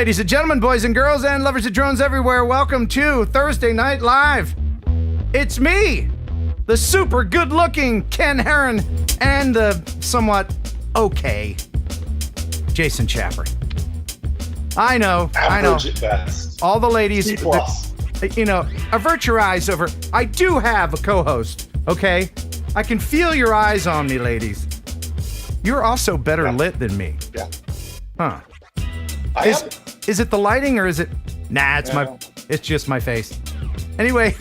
ladies and gentlemen, boys and girls, and lovers of drones everywhere, welcome to Thursday Night Live. It's me, the super good-looking Ken Heron, and the somewhat okay Jason Chapper. I know. Average at best. All the ladies, C+. Avert your eyes over. I do have a co-host, okay? I can feel your eyes on me, ladies. You're also better lit than me. Yeah. Huh. Is it the lighting or is it? Nah, it's just my face. Anyway,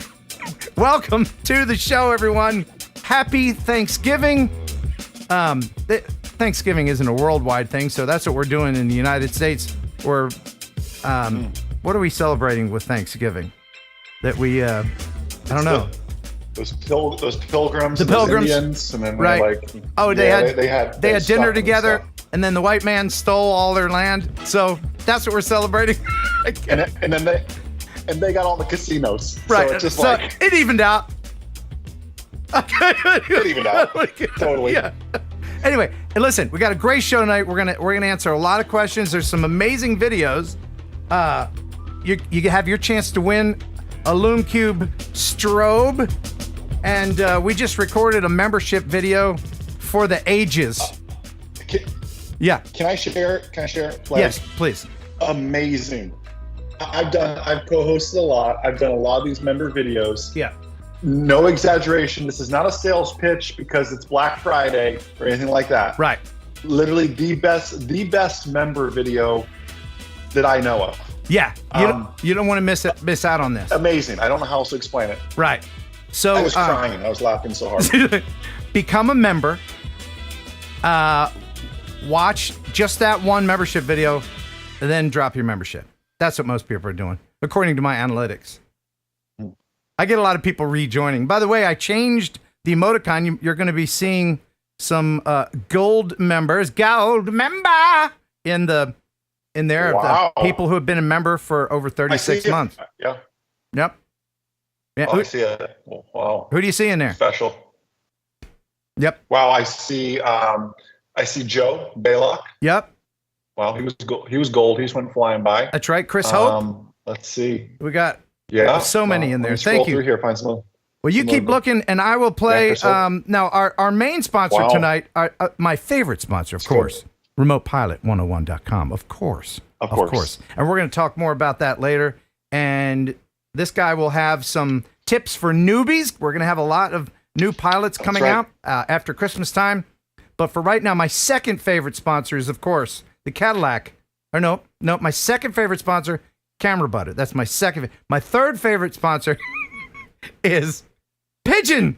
welcome to the show, everyone. Happy Thanksgiving. Thanksgiving isn't a worldwide thing, so that's what we're doing in the United States. What are we celebrating with Thanksgiving? That we, I don't know. Those pilgrims, the pilgrims, Indians, and then right? They had dinner together, and then the white man stole all their land. So that's what we're celebrating. and then they got all the casinos. Right. So it evened out. It evened out. Totally. Yeah. Anyway, and listen, we got a great show tonight. We're gonna answer a lot of questions. There's some amazing videos. You have your chance to win a Lume Cube strobe. And we just recorded a membership video for the ages. Can I share? Please? Yes, please. Amazing. I've co-hosted a lot. I've done a lot of these member videos. Yeah. No exaggeration. This is not a sales pitch because it's Black Friday or anything like that. Right. Literally the best member video that I know of. Yeah. You don't want to miss out on this. Amazing. I don't know how else to explain it. Right. So I was crying. I was laughing so hard. Become a member. Watch just that one membership video, and then drop your membership. That's what most people are doing, according to my analytics. I get a lot of people rejoining. By the way, I changed the emoticon. You're going to be seeing some gold members, in there. Wow. The people who have been a member for over 36 months. Yeah. Yep. Yeah. I see it. Wow. Who do you see in there? Special. Yep. Wow. I see Joe Baylock. Yep. Wow. He was gold. He just went flying by. That's right. Chris Hope. Let's see. We got so many in there. Thank you. Through here, find some. Well, you keep looking, and I will play. Now, our main sponsor tonight, my favorite sponsor, of course, RemotePilot101.com. Of course. And we're going to talk more about that later. And this guy will have some tips for newbies. We're going to have a lot of new pilots coming out after Christmas time. But for right now, my second favorite sponsor is, of course, the Cadillac. Or no, my second favorite sponsor, Camera Butter. That's my second. My third favorite sponsor is Pigeon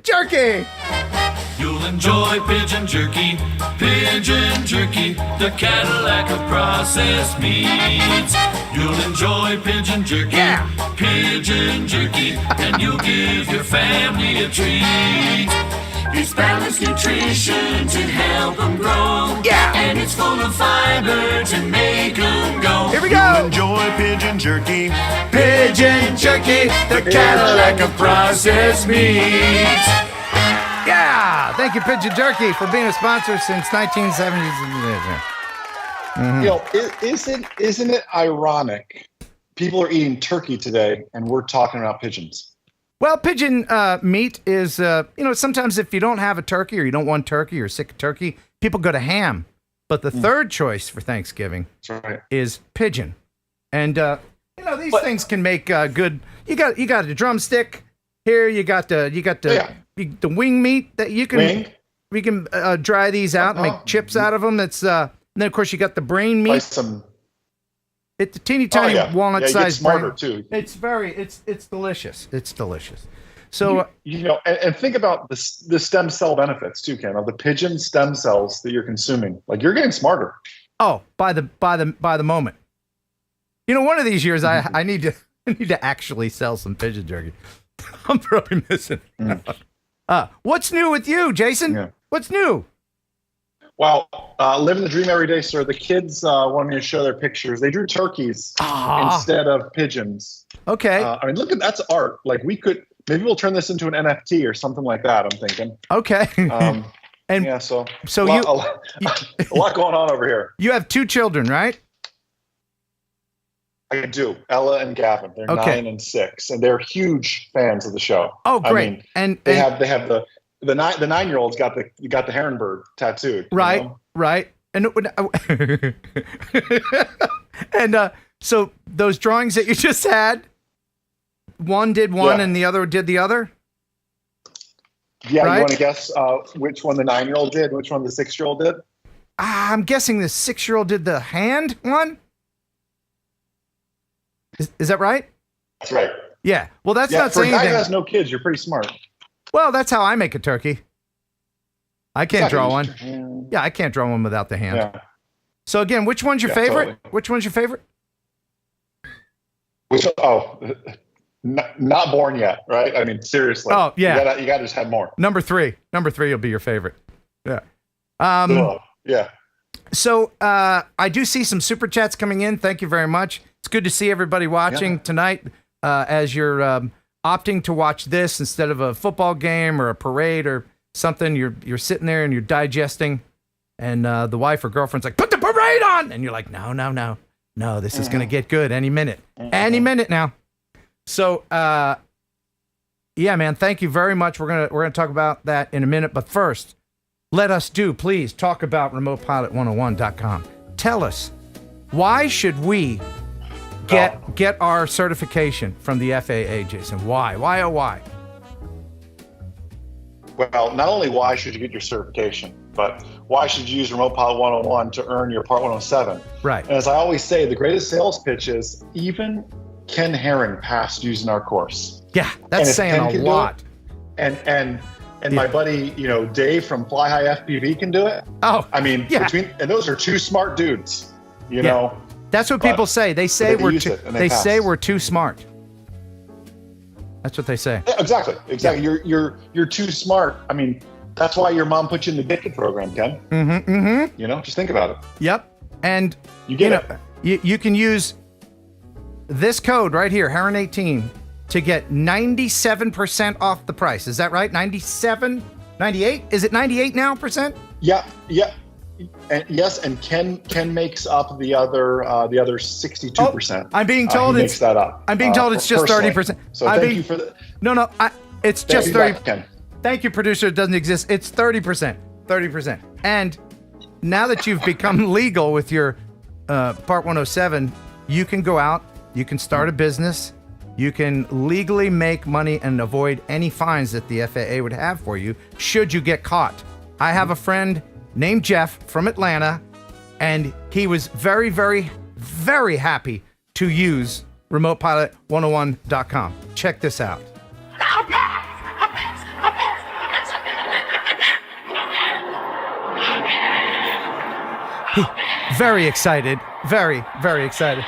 Jerky. You'll enjoy pigeon jerky, the Cadillac of processed meats. You'll enjoy pigeon jerky, and you'll give your family a treat. It's balanced nutrition to help them grow, and it's full of fiber to make them go. Here we go. You'll enjoy pigeon jerky, the Cadillac of processed meats. Yeah, thank you, Pigeon Jerky, for being a sponsor since 1970s. Mm-hmm. Isn't it ironic? People are eating turkey today, and we're talking about pigeons. Well, pigeon meat is, sometimes if you don't have a turkey or you don't want turkey or sick of turkey, people go to ham. But the third choice for Thanksgiving is pigeon. And, these things can make good. You got a drumstick here. You got the wing meat that you can. We can dry these out and make chips out of them. It's and then of course you got the brain meat. It's a teeny tiny walnut sized brain. Too. It's delicious. It's delicious. So and think about the stem cell benefits too, Ken, of the pigeon stem cells that you're consuming. Like you're getting smarter. Oh, by the moment. One of these years I need to actually sell some pigeon jerky. I'm probably missing. What's new with you, Jason? Yeah. What's new? Well, living the dream every day, sir. The kids wanted me to show their pictures. They drew turkeys instead of pigeons. Okay. Look at that's art. Like maybe we'll turn this into an NFT or something like that. I'm thinking. Okay. So a lot going on over here. You have two children, right? I do. Ella and Gavin. They're 9 and 6, and they're huge fans of the show. Oh, great! I mean, and they have the 9-year-old's got the heron bird tattooed. Right, right. And and so those drawings that you just had, one did one and the other did the other. Yeah, right? You want to guess which one the 9-year-old did, which one the 6-year-old did? I'm guessing the 6-year-old did the hand one. Is that right? That's right. Yeah. Well, that's not saying anything. For a guy anything. who has no kids, you're pretty smart. Well, that's how I make a turkey. I can't draw one. Yeah, I can't draw one without the hand. Yeah. So again, which one's your favorite? Totally. Which one's your favorite? Not born yet, right? I mean, seriously. Oh, yeah. You gotta just have more. Number 3 will be your favorite. Yeah. Yeah. So I do see some super chats coming in. Thank you very much. It's good to see everybody watching tonight as you're opting to watch this instead of a football game or a parade or something. You're sitting there and you're digesting, and the wife or girlfriend's like, "Put the parade on," and you're like, "No, this is gonna get good any minute now." So yeah, man, thank you very much. We're gonna talk about that in a minute, but first, please talk about remotepilot101.com. Tell us, why should we get our certification from the FAA, Jason? Why? Why? Well, not only why should you get your certification, but why should you use Remote Pilot 101 to earn your Part 107? Right. And as I always say, the greatest sales pitch is even Ken Heron passed using our course. Yeah, that's saying a lot. And my buddy, Dave from Fly High FPV can do it. Oh, I mean, and those are two smart dudes, you know. That's what people say. They say we're too smart. That's what they say. Yeah, exactly. Yeah. You're too smart. I mean, that's why your mom put you in the Addicted program, Ken. Mm-hmm. Just think about it. Yep. And you get it. You can use this code right here, Heron18, to get 97% off the price. Is that right? 97? 98? Is it 98 now percent? Yeah. And yes, and Ken makes up the other 62%. I'm being told makes that up. I'm being told it's just 30%. So thank you for that. No, it's just 30%. Ken. Thank you, producer. It doesn't exist. It's 30%. 30%. And now that you've become legal with your Part 107, you can go out, you can start a business, you can legally make money and avoid any fines that the FAA would have for you should you get caught. I have a friend named Jeff from Atlanta, and he was very, very, very happy to use remotepilot101.com. Check this out. Very excited. Very, very excited.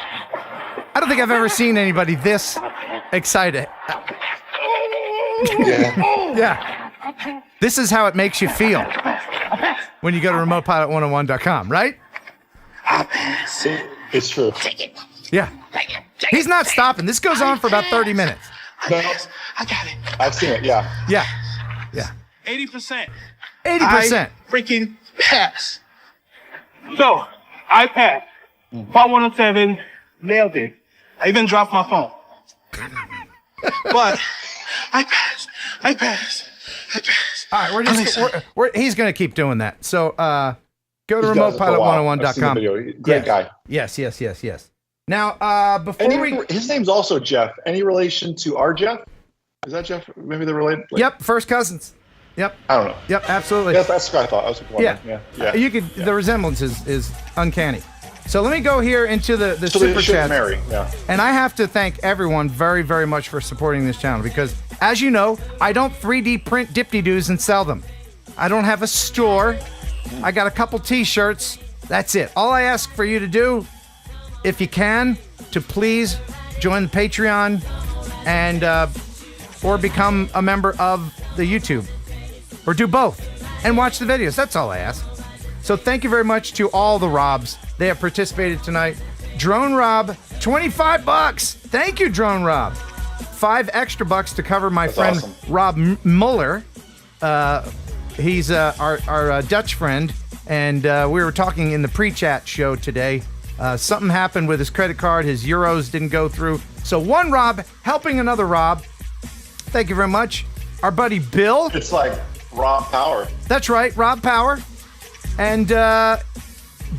I don't think I've ever seen anybody this excited. Yeah. This is how it makes you feel when you go to remotepilot101.com, right? It's true. Yeah. He's not stopping. This goes on for about 30 minutes. I got it. I've seen it, yeah. Yeah. 80%. 80%. Freaking pass. So, I passed. Part 107, nailed it. I even dropped my phone. But I passed. All right, he's going to keep doing that. So go to remotepilot101.com. Great guy. Yes. Now, his name's also Jeff. Any relation to our Jeff? Is that Jeff? Maybe they're related? Yep, first cousins. Yep. I don't know. Yep, absolutely. Yeah, that's what I thought. I was wondering. Yeah. You could. The resemblance is uncanny. So let me go here into the super chat. And I have to thank everyone very, very much for supporting this channel because, as you know, I don't 3D print dip-de-doos and sell them. I don't have a store. I got a couple T-shirts. That's it. All I ask for you to do, if you can, to please join the Patreon and or become a member of the YouTube, or do both and watch the videos. That's all I ask. So thank you very much to all the Robs. They have participated tonight. Drone Rob, $25. Thank you, Drone Rob. $5 extra to cover my friend awesome. Rob Muller. He's our Dutch friend, and we were talking in the pre-chat show today Something happened with his credit card. His euros didn't go through. So one Rob helping another Rob. Thank you very much. Our buddy Bill. It's like Rob Power. That's right, Rob Power. And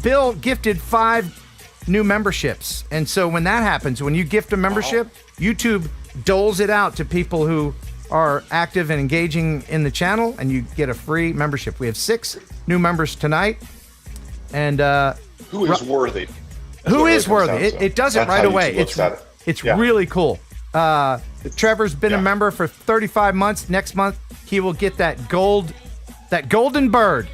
Bill gifted 5 new memberships. And so when that happens, when you gift a membership, YouTube doles it out to people who are active and engaging in the channel, and you get a free membership. We have 6 new members tonight. And who is worthy? Who is worthy? It does it right away. It's really cool. Trevor's been a member for 35 months. Next month, he will get that golden bird.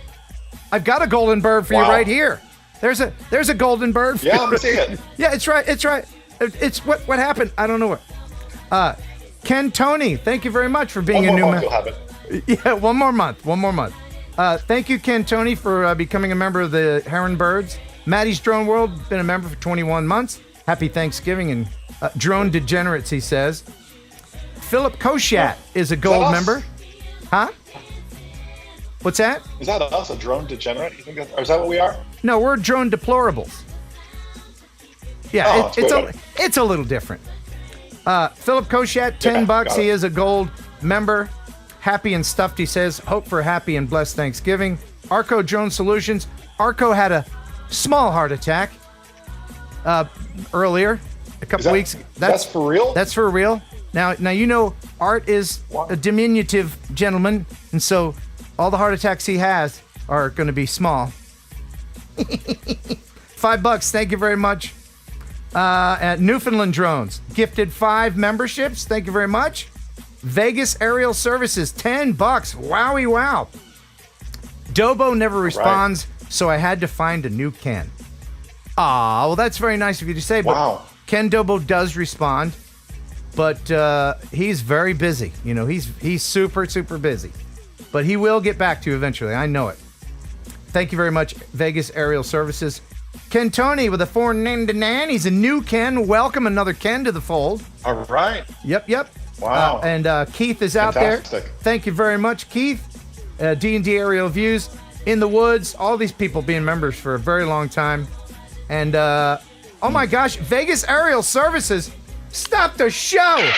I've got a golden bird for you right here. There's a golden bird. Yeah, I'm seeing it. Yeah, it's right. It's what happened. I don't know what. Ken Tony, thank you very much for being a new member. Yeah, one more month. Thank you, Ken Tony, for becoming a member of the Heron Birds. Maddie's Drone World, been a member for 21 months. Happy Thanksgiving and drone degenerates, he says. Philip Koshat is a gold member. Huh? What's that? Is that us, a drone degenerate? You think or is that what we are? No, we're drone deplorables. Yeah, it's a little different. Philip Koshat, $10. He is a gold member. Happy and stuffed, he says. Hope for a happy and blessed Thanksgiving. Arco Drone Solutions. Arco had a small heart attack earlier, a couple weeks. That's for real? That's for real. Now you know Art is a diminutive gentleman, and so all the heart attacks he has are going to be small. $5. Thank you very much. At Newfoundland Drones, gifted 5 memberships. Thank you very much. Vegas Aerial Services, $10. Wowie wow. Dobo never responds, so I had to find a new Ken. Ah, well, that's very nice of you to say. But Ken Dobo does respond, but he's very busy. You know, he's super busy. But he will get back to you eventually. I know it. Thank you very much, Vegas Aerial Services. Ken Tony with a $4.99. He's a new Ken. Welcome another Ken to the fold. All right. Yep. Wow. And Keith is out there. Thank you very much, Keith. D&D Aerial Views, In the Woods. All these people being members for a very long time. And, oh my gosh, Vegas Aerial Services. Stop the show.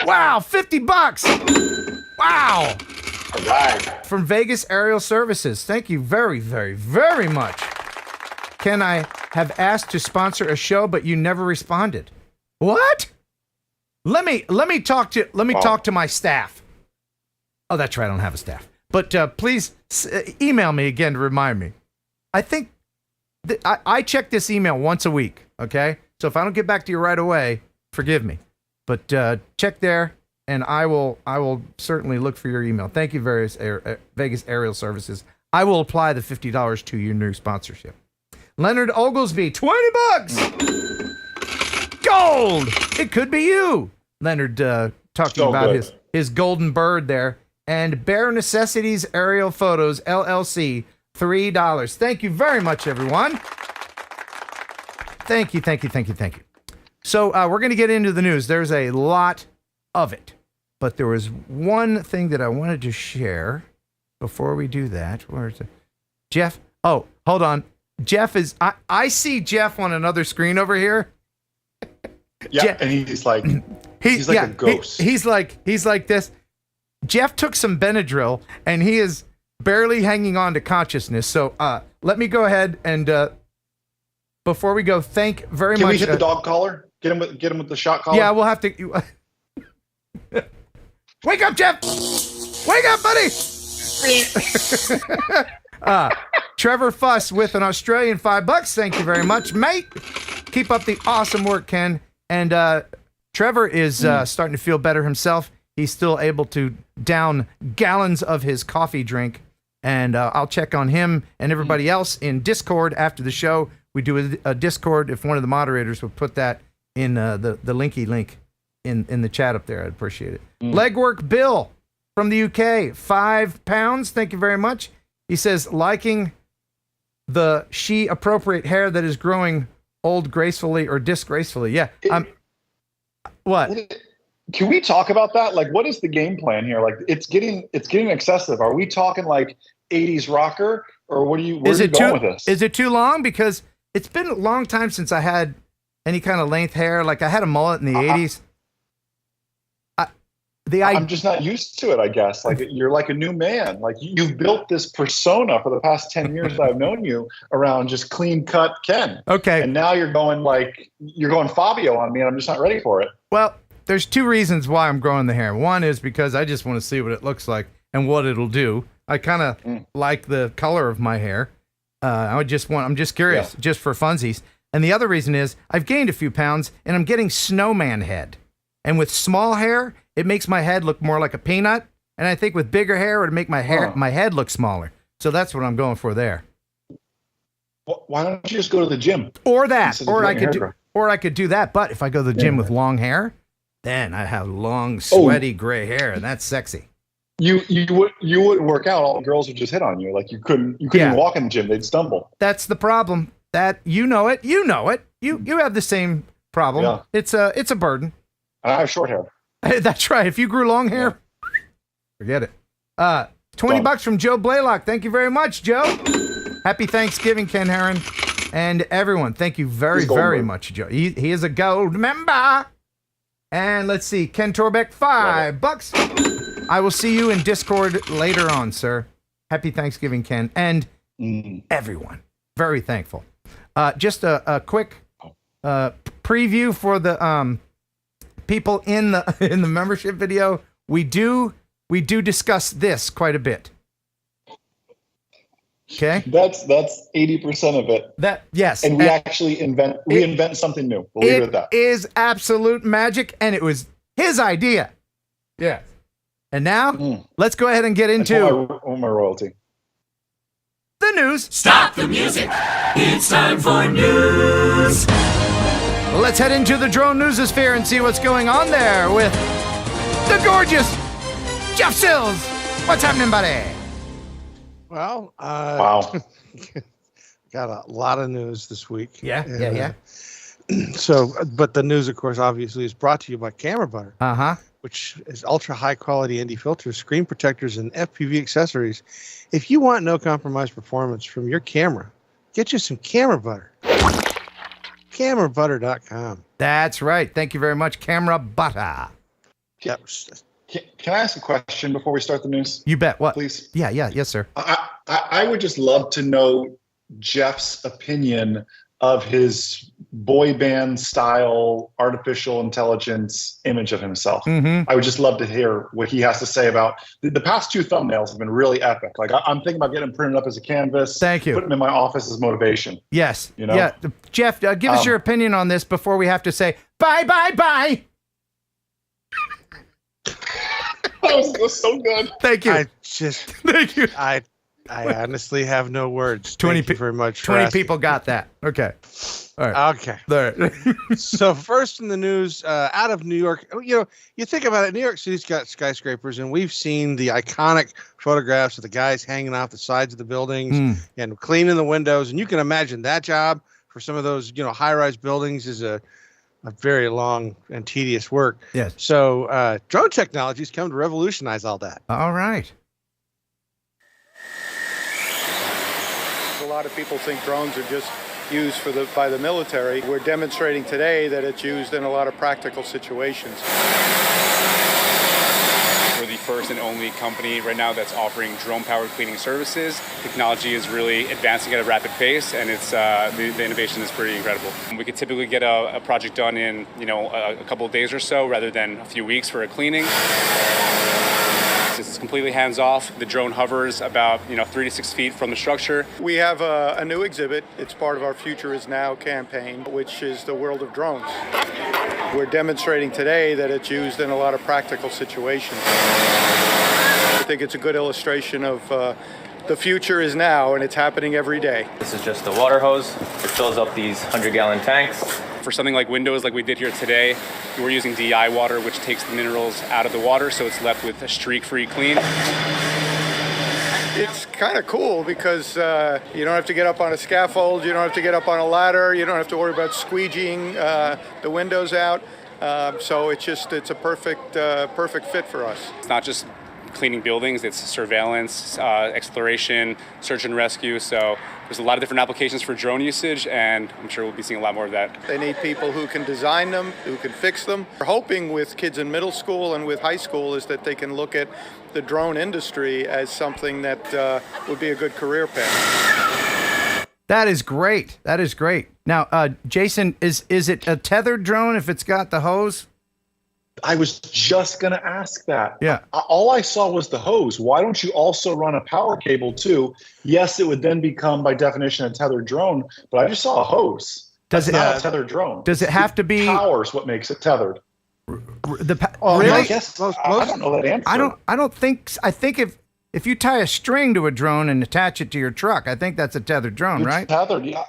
Wow, $50. Wow. All right. From Vegas Aerial Services. Thank you very, very, very much. Ken, I have asked to sponsor a show, but you never responded. What? Let me talk to my staff. Oh, that's right. I don't have a staff. But please email me again to remind me. I think I check this email once a week. Okay, so if I don't get back to you right away, forgive me. But check there, and I will certainly look for your email. Thank you, Vegas Aerial Services. I will apply the $50 to your new sponsorship. Leonard Oglesby, $20. Gold. It could be you, Leonard. Talking about his golden bird there. And Bare Necessities Aerial Photos LLC, $3. Thank you very much, everyone. Thank you. So we're going to get into the news. There's a lot of it, but there was one thing that I wanted to share before we do that. Where's it? Jeff? Oh, hold on. Jeff is. I see Jeff on another screen over here. Yeah, and he's like a ghost. He's like this. Jeff took some Benadryl, and he is barely hanging on to consciousness. So let me go ahead and before we go, thank very much. Can we hit the dog collar? Get him with the shot collar. Yeah, we'll have to. Wake up, Jeff! Wake up, buddy! Trevor Fuss with an Australian $5. Thank you very much, mate. Keep up the awesome work, Ken. And Trevor is starting to feel better himself. He's still able to down gallons of his coffee drink. And I'll check on him and everybody else in Discord after the show. We do a Discord. If one of the moderators would put that in the linky link in the chat up there, I'd appreciate it. Legwork Bill from the UK, £5. Thank you very much. He says, liking the she-appropriate hair that is growing old gracefully or disgracefully. Yeah. What? Can we talk about that? Like, what is the game plan here? Like, it's getting excessive. Are we talking like 80s rocker, or where are you going with this? Is it too long? Because it's been a long time since I had any kind of length hair. Like I had a mullet in the 80s. I'm just not used to it, I guess. Like you're like a new man. Like you've built this persona for the past 10 years that I've known you around just clean cut Ken. Okay. And now you're going Fabio on me and I'm just not ready for it. Well, there's two reasons why I'm growing the hair. One is because I just want to see what it looks like and what it'll do. I kind of like the color of my hair. I'm just curious, just for funsies. And the other reason is I've gained a few pounds and I'm getting snowman head. And with small hair, it makes my head look more like a peanut. And I think with bigger hair, it would make my head look smaller. So that's what I'm going for there. Why don't you just go to the gym? Or that, or I could do that. But if I go to the gym with long hair, then I have long, sweaty gray hair, and that's sexy. You wouldn't work out. All the girls would just hit on you. Like you couldn't even walk in the gym. They'd stumble. That's the problem. That you know it. You have the same problem. Yeah. It's a burden. I have short hair. That's right. If you grew long hair, forget it. $20 from Joe Blaylock. Thank you very much, Joe. Happy Thanksgiving, Ken Heron, and everyone. Thank you very, very much, Joe. He is a gold member. And let's see, Ken Torbeck, $5. I will see you in Discord later on, sir. Happy Thanksgiving, Ken, and everyone. Very thankful. Just a quick preview for the people in the membership video. We do discuss this quite a bit. Okay, that's 80% of it. Yes, and we actually invent something new. We'll leave it at that. It is absolute magic, and it was his idea. Yeah. And now let's go ahead and get into my royalty. The news. Stop the music. It's time for news. Let's head into the drone newsosphere and see what's going on there with the gorgeous Jeff Sills. What's happening, buddy? Well, wow. Got a lot of news this week. Yeah. So, but the news, of course, obviously is brought to you by Camera Butter, which is ultra high quality ND filters, screen protectors, and FPV accessories. If you want no compromise performance from your camera, get you some Camera Butter. CameraButter.com. That's right. Thank you very much, Camera Butter. Yep. Can I ask a question before we start the news? You bet. What? Please. Yeah. Yes, sir. I would just love to know Jeff's opinion of his boy band style artificial intelligence image of himself. I would just love to hear what he has to say about the past two thumbnails have been really epic. Like I'm thinking about getting them printed up as a canvas. Thank you. Put them in my office as motivation. Yes. You know? Yeah. Jeff, give us your opinion on this before we have to say bye. That was so good. Thank you. Thank you. I honestly have no words. Thank you very much. 20 people got that. Okay. All right. Okay. All right. So first in the news, out of New York, you think about it, New York City's got skyscrapers, and we've seen the iconic photographs of the guys hanging off the sides of the buildings and cleaning the windows. And you can imagine that job for some of those, high-rise buildings is a very long and tedious work. Yes. So drone technologies come to revolutionize all that. All right. A lot of people think drones are just used by the military. We're demonstrating today that it's used in a lot of practical situations. We're the first and only company right now that's offering drone-powered cleaning services. Technology is really advancing at a rapid pace, and it's the innovation is pretty incredible. We could typically get a project done in a couple of days or so, rather than a few weeks for a cleaning. It's completely hands-off. The drone hovers about 3 to 6 feet from the structure. We have a new exhibit. It's part of our Future is Now campaign, which is the world of drones. We're demonstrating today that it's used in a lot of practical situations. I think it's a good illustration of the future is now, and it's happening every day. This is just the water hose. It fills up these 100-gallon tanks. For something like windows, like we did here today, we're using DI water, which takes the minerals out of the water, so it's left with a streak-free clean. It's kind of cool because you don't have to get up on a scaffold, you don't have to get up on a ladder, you don't have to worry about squeegeeing the windows out. So it's a perfect fit for us. It's not just cleaning buildings. It's surveillance, exploration, search and rescue. So there's a lot of different applications for drone usage, and I'm sure we'll be seeing a lot more of that. They need people who can design them, who can fix them. We're hoping with kids in middle school and with high school is that they can look at the drone industry as something that would be a good career path. That is great. That is great. Now, Jason, is it a tethered drone if it's got the hose? I was just going to ask that. Yeah. All I saw was the hose. Why don't you also run a power cable too? Yes, it would then become by definition a tethered drone, but I just saw a hose. That's not a tethered drone. Does it have to be? Power's what makes it tethered. Really? I guess I don't know that answer. I don't think. I think if you tie a string to a drone and attach it to your truck, I think that's a tethered drone, right? Tethered, yeah.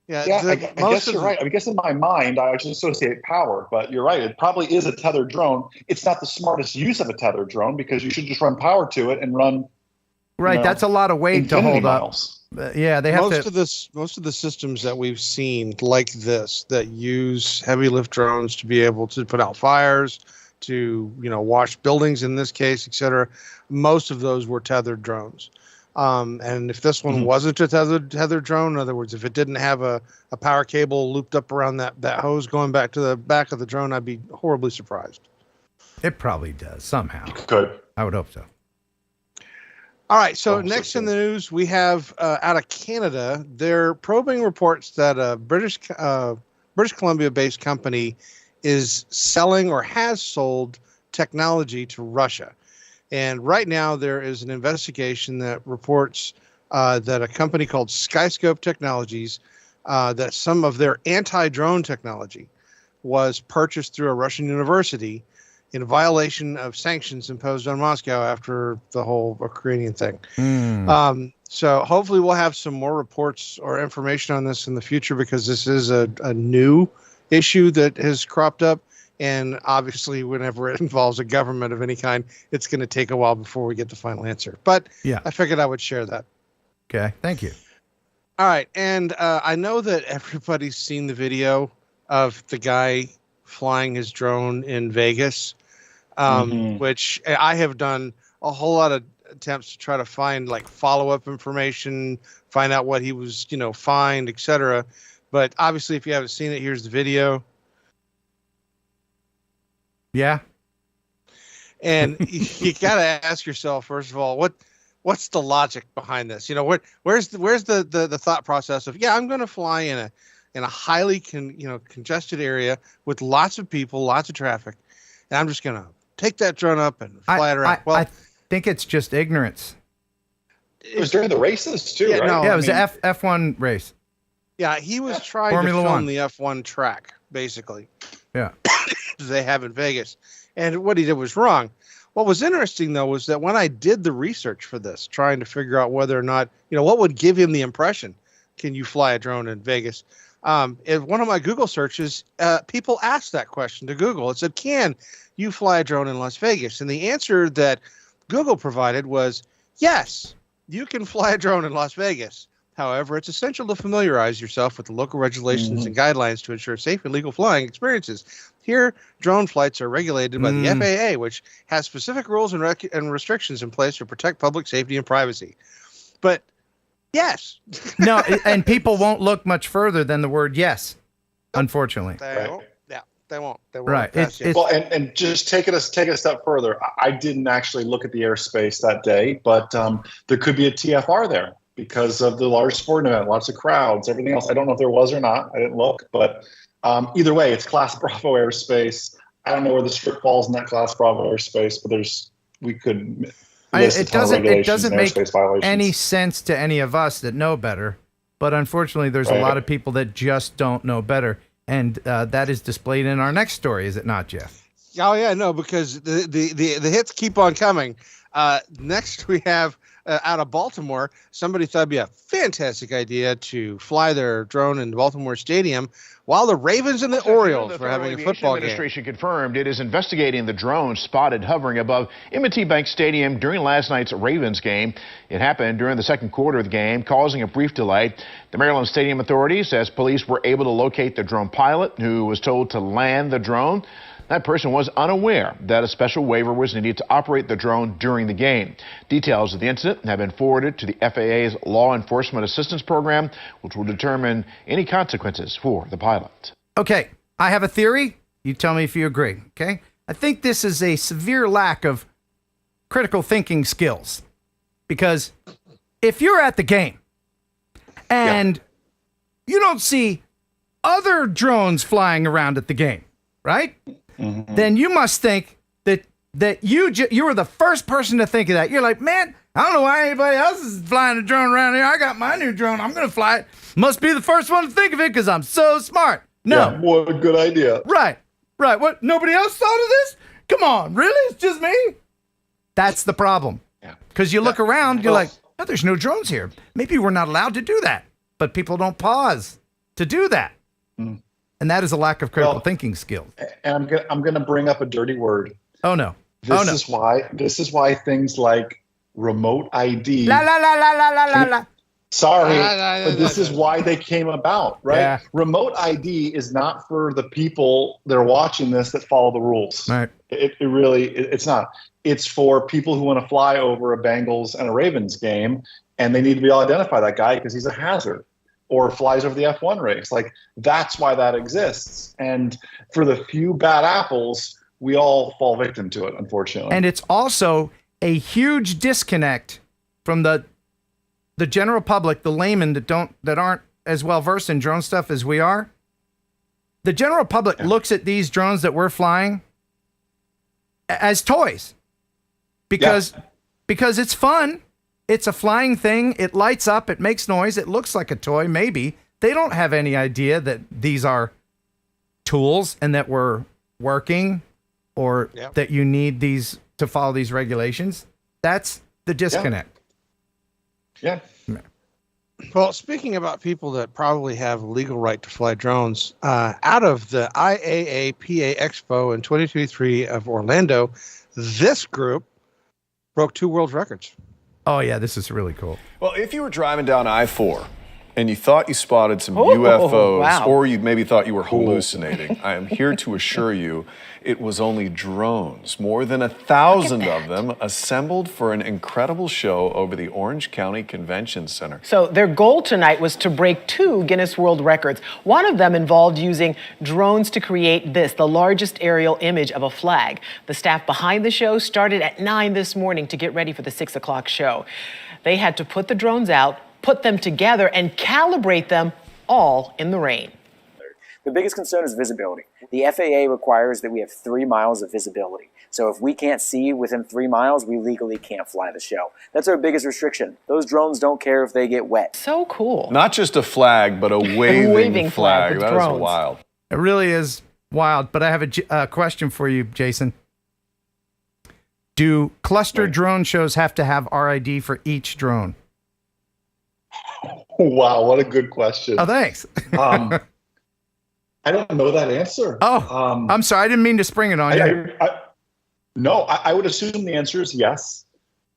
Yeah, I guess you're right. I guess in my mind, I just associate power, but you're right. It probably is a tethered drone. It's not the smartest use of a tethered drone because you should just run power to it and run. Right, that's a lot of weight to hold miles. Up. Yeah, they have most of the systems that we've seen like this that use heavy lift drones to be able to put out fires, to wash buildings in this case, etc. Most of those were tethered drones. And if this one wasn't a tethered drone, in other words, if it didn't have a power cable looped up around that hose going back to the back of the drone, I'd be horribly surprised. It probably does somehow. Good. I would hope so. All right. So next in the news, we have out of Canada, they're probing reports that a British Columbia-based company is selling or has sold technology to Russia. And right now there is an investigation that reports that a company called Skyscope Technologies, that some of their anti-drone technology was purchased through a Russian university in violation of sanctions imposed on Moscow after the whole Ukrainian thing. So hopefully we'll have some more reports or information on this in the future, because this is a new issue that has cropped up. And obviously, whenever it involves a government of any kind, it's going to take a while before we get the final answer. But yeah, I figured I would share that. Okay, thank you. All right, and I know that everybody's seen the video of the guy flying his drone in Vegas, which I have done a whole lot of attempts to try to find like follow-up information, find out what he was, fined, etc. But obviously, if you haven't seen it, here's the video. Yeah. And you got to ask yourself, first of all, what's the logic behind this? Where's the thought process of, I'm going to fly in a highly congested area with lots of people, lots of traffic, and I'm just going to take that drone up and fly it around. I think it's just ignorance. It was during the races too, right? No, it was an F1 race. Yeah, he was trying to film the F1 track, basically. Yeah. They have in Vegas. And what he did was wrong. What was interesting, though, was that when I did the research for this, trying to figure out whether or not, what would give him the impression, can you fly a drone in Vegas? In one of my Google searches, people asked that question to Google. It said, can you fly a drone in Las Vegas? And the answer that Google provided was, yes, you can fly a drone in Las Vegas. However, it's essential to familiarize yourself with the local regulations and guidelines to ensure safe and legal flying experiences. Here, drone flights are regulated by the FAA, which has specific rules and restrictions in place to protect public safety and privacy. But yes. No, and people won't look much further than the word yes, unfortunately. They won't. Yeah, they won't. They won't. Right. Well, and just take it a step further. I didn't actually look at the airspace that day, but there could be a TFR there because of the large sporting event, lots of crowds, everything else. I don't know if there was or not. I didn't look, but either way, it's Class Bravo airspace. I don't know where the strip falls in that Class Bravo airspace, but we could. It doesn't make any sense to any of us that know better, but unfortunately, there's a lot of people that just don't know better, and that is displayed in our next story, is it not, Jeff? Oh yeah, no, because the hits keep on coming. Next, we have. Out of Baltimore, somebody thought it'd be a fantastic idea to fly their drone in Baltimore Stadium while the Ravens and the Orioles were having a football game. The administration confirmed it is investigating the drone spotted hovering above M&T Bank Stadium during last night's Ravens game. It happened during the second quarter of the game, causing a brief delay. The Maryland Stadium authorities says police were able to locate the drone pilot, who was told to land the drone. That person was unaware that a special waiver was needed to operate the drone during the game. Details of the incident have been forwarded to the FAA's Law Enforcement Assistance Program, which will determine any consequences for the pilot. Okay, I have a theory. You tell me if you agree, okay? I think this is a severe lack of critical thinking skills. Because if you're at the game and you don't see other drones flying around at the game, right? Mm-hmm. Then you must think that you were the first person to think of that. You're like, man, I don't know why anybody else is flying a drone around here. I got my new drone. I'm going to fly it. Must be the first one to think of it because I'm so smart. No. Yeah, what a good idea. Right. What? Nobody else thought of this? Come on. Really? It's just me? That's the problem. Because you look around, you're like, oh, there's no drones here. Maybe we're not allowed to do that. But people don't pause to do that. Mm. And that is a lack of critical thinking skills. And I'm gonna bring up a dirty word. Oh no. This is why things like remote ID. Sorry, but this is why they came about, right? Yeah. Remote ID is not for the people that are watching this that follow the rules. Right. It's not. It's for people who want to fly over a Bengals and a Ravens game, and they need to be able to identify that guy because he's a hazard, or flies over the F1 race. Like, that's why that exists. And for the few bad apples, we all fall victim to it, unfortunately. And it's also a huge disconnect from the general public, the laymen that aren't as well versed in drone stuff as we are. The general public looks at these drones that we're flying as toys because it's fun. It's a flying thing. It lights up. It makes noise. It looks like a toy. Maybe they don't have any idea that these are tools and that we're working or that you need these to follow these regulations. That's the disconnect. Yeah. Well, speaking about people that probably have legal right to fly drones, out of the IAAPA Expo in 2023 of Orlando, this group broke 2 world records. Oh, yeah, this is really cool. Well, if you were driving down I-4 and you thought you spotted some UFOs, or you maybe thought you were hallucinating, I am here to assure you it was only drones. More than 1,000 of them assembled for an incredible show over the Orange County Convention Center. So their goal tonight was to break 2 Guinness World Records. One of them involved using drones to create the largest aerial image of a flag. The staff behind the show started at 9 this morning to get ready for the 6 o'clock show. They had to put the drones out, put them together, and calibrate them all in the rain. The biggest concern is visibility. The FAA requires that we have 3 miles of visibility. So if we can't see within 3 miles, we legally can't fly the show. That's our biggest restriction. Those drones don't care if they get wet. So cool. Not just a flag, but a waving flag. That is wild. It really is wild. But I have a question for you, Jason. Do cluster drone shows have to have RID for each drone? Wow, what a good question. Oh, thanks. I don't know that answer. Oh, I'm sorry. I didn't mean to spring it on you. I would assume the answer is yes.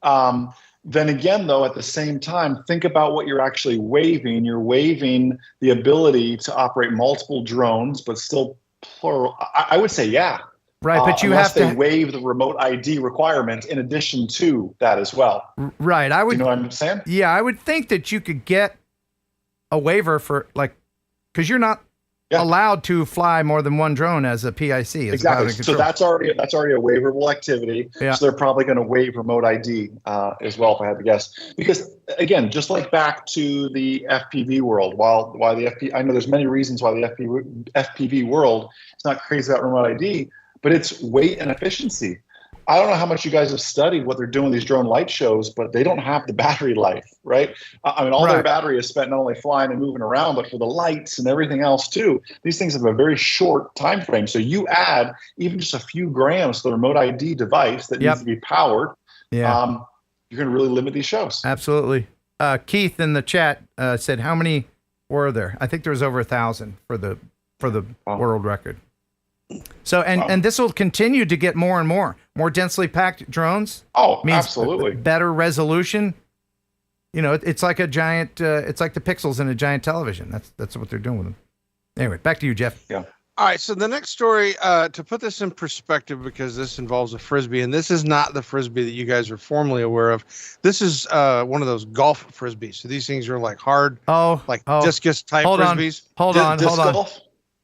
Then again, though, at the same time, think about what you're actually waiving. You're waiving the ability to operate multiple drones, but still plural. I would say, yeah. Right, but you have to waive the remote ID requirement in addition to that as well. Right, I would. You know what I'm saying? Yeah, I would think that you could get a waiver for because you're not allowed to fly more than one drone as a PIC. Exactly. So that's already a waiverable activity. Yeah. So they're probably going to waive remote ID as well, if I had to guess. Because again, just like back to the FPV world, while the I know there's many reasons why the FPV world is not crazy about remote ID, but it's weight and efficiency. I don't know how much you guys have studied what they're doing these drone light shows, but they don't have the battery life, right? I mean, all their battery is spent not only flying and moving around, but for the lights and everything else too. These things have a very short time frame. So you add even just a few grams to the remote ID device that needs to be powered. Yeah. You're going to really limit these shows. Absolutely. Keith in the chat said, how many were there? I think there was over 1,000 for the world record. So, and this will continue to get more and more densely packed drones. Oh, means absolutely. Better resolution. You know, it's like a giant, it's like the pixels in a giant television. That's what they're doing with them. Anyway, back to you, Jeff. Yeah. All right, so the next story, to put this in perspective, because this involves a Frisbee, and this is not the Frisbee that you guys are formerly aware of. This is one of those golf Frisbees. So these things are like hard, discus-type Frisbees. Hold on.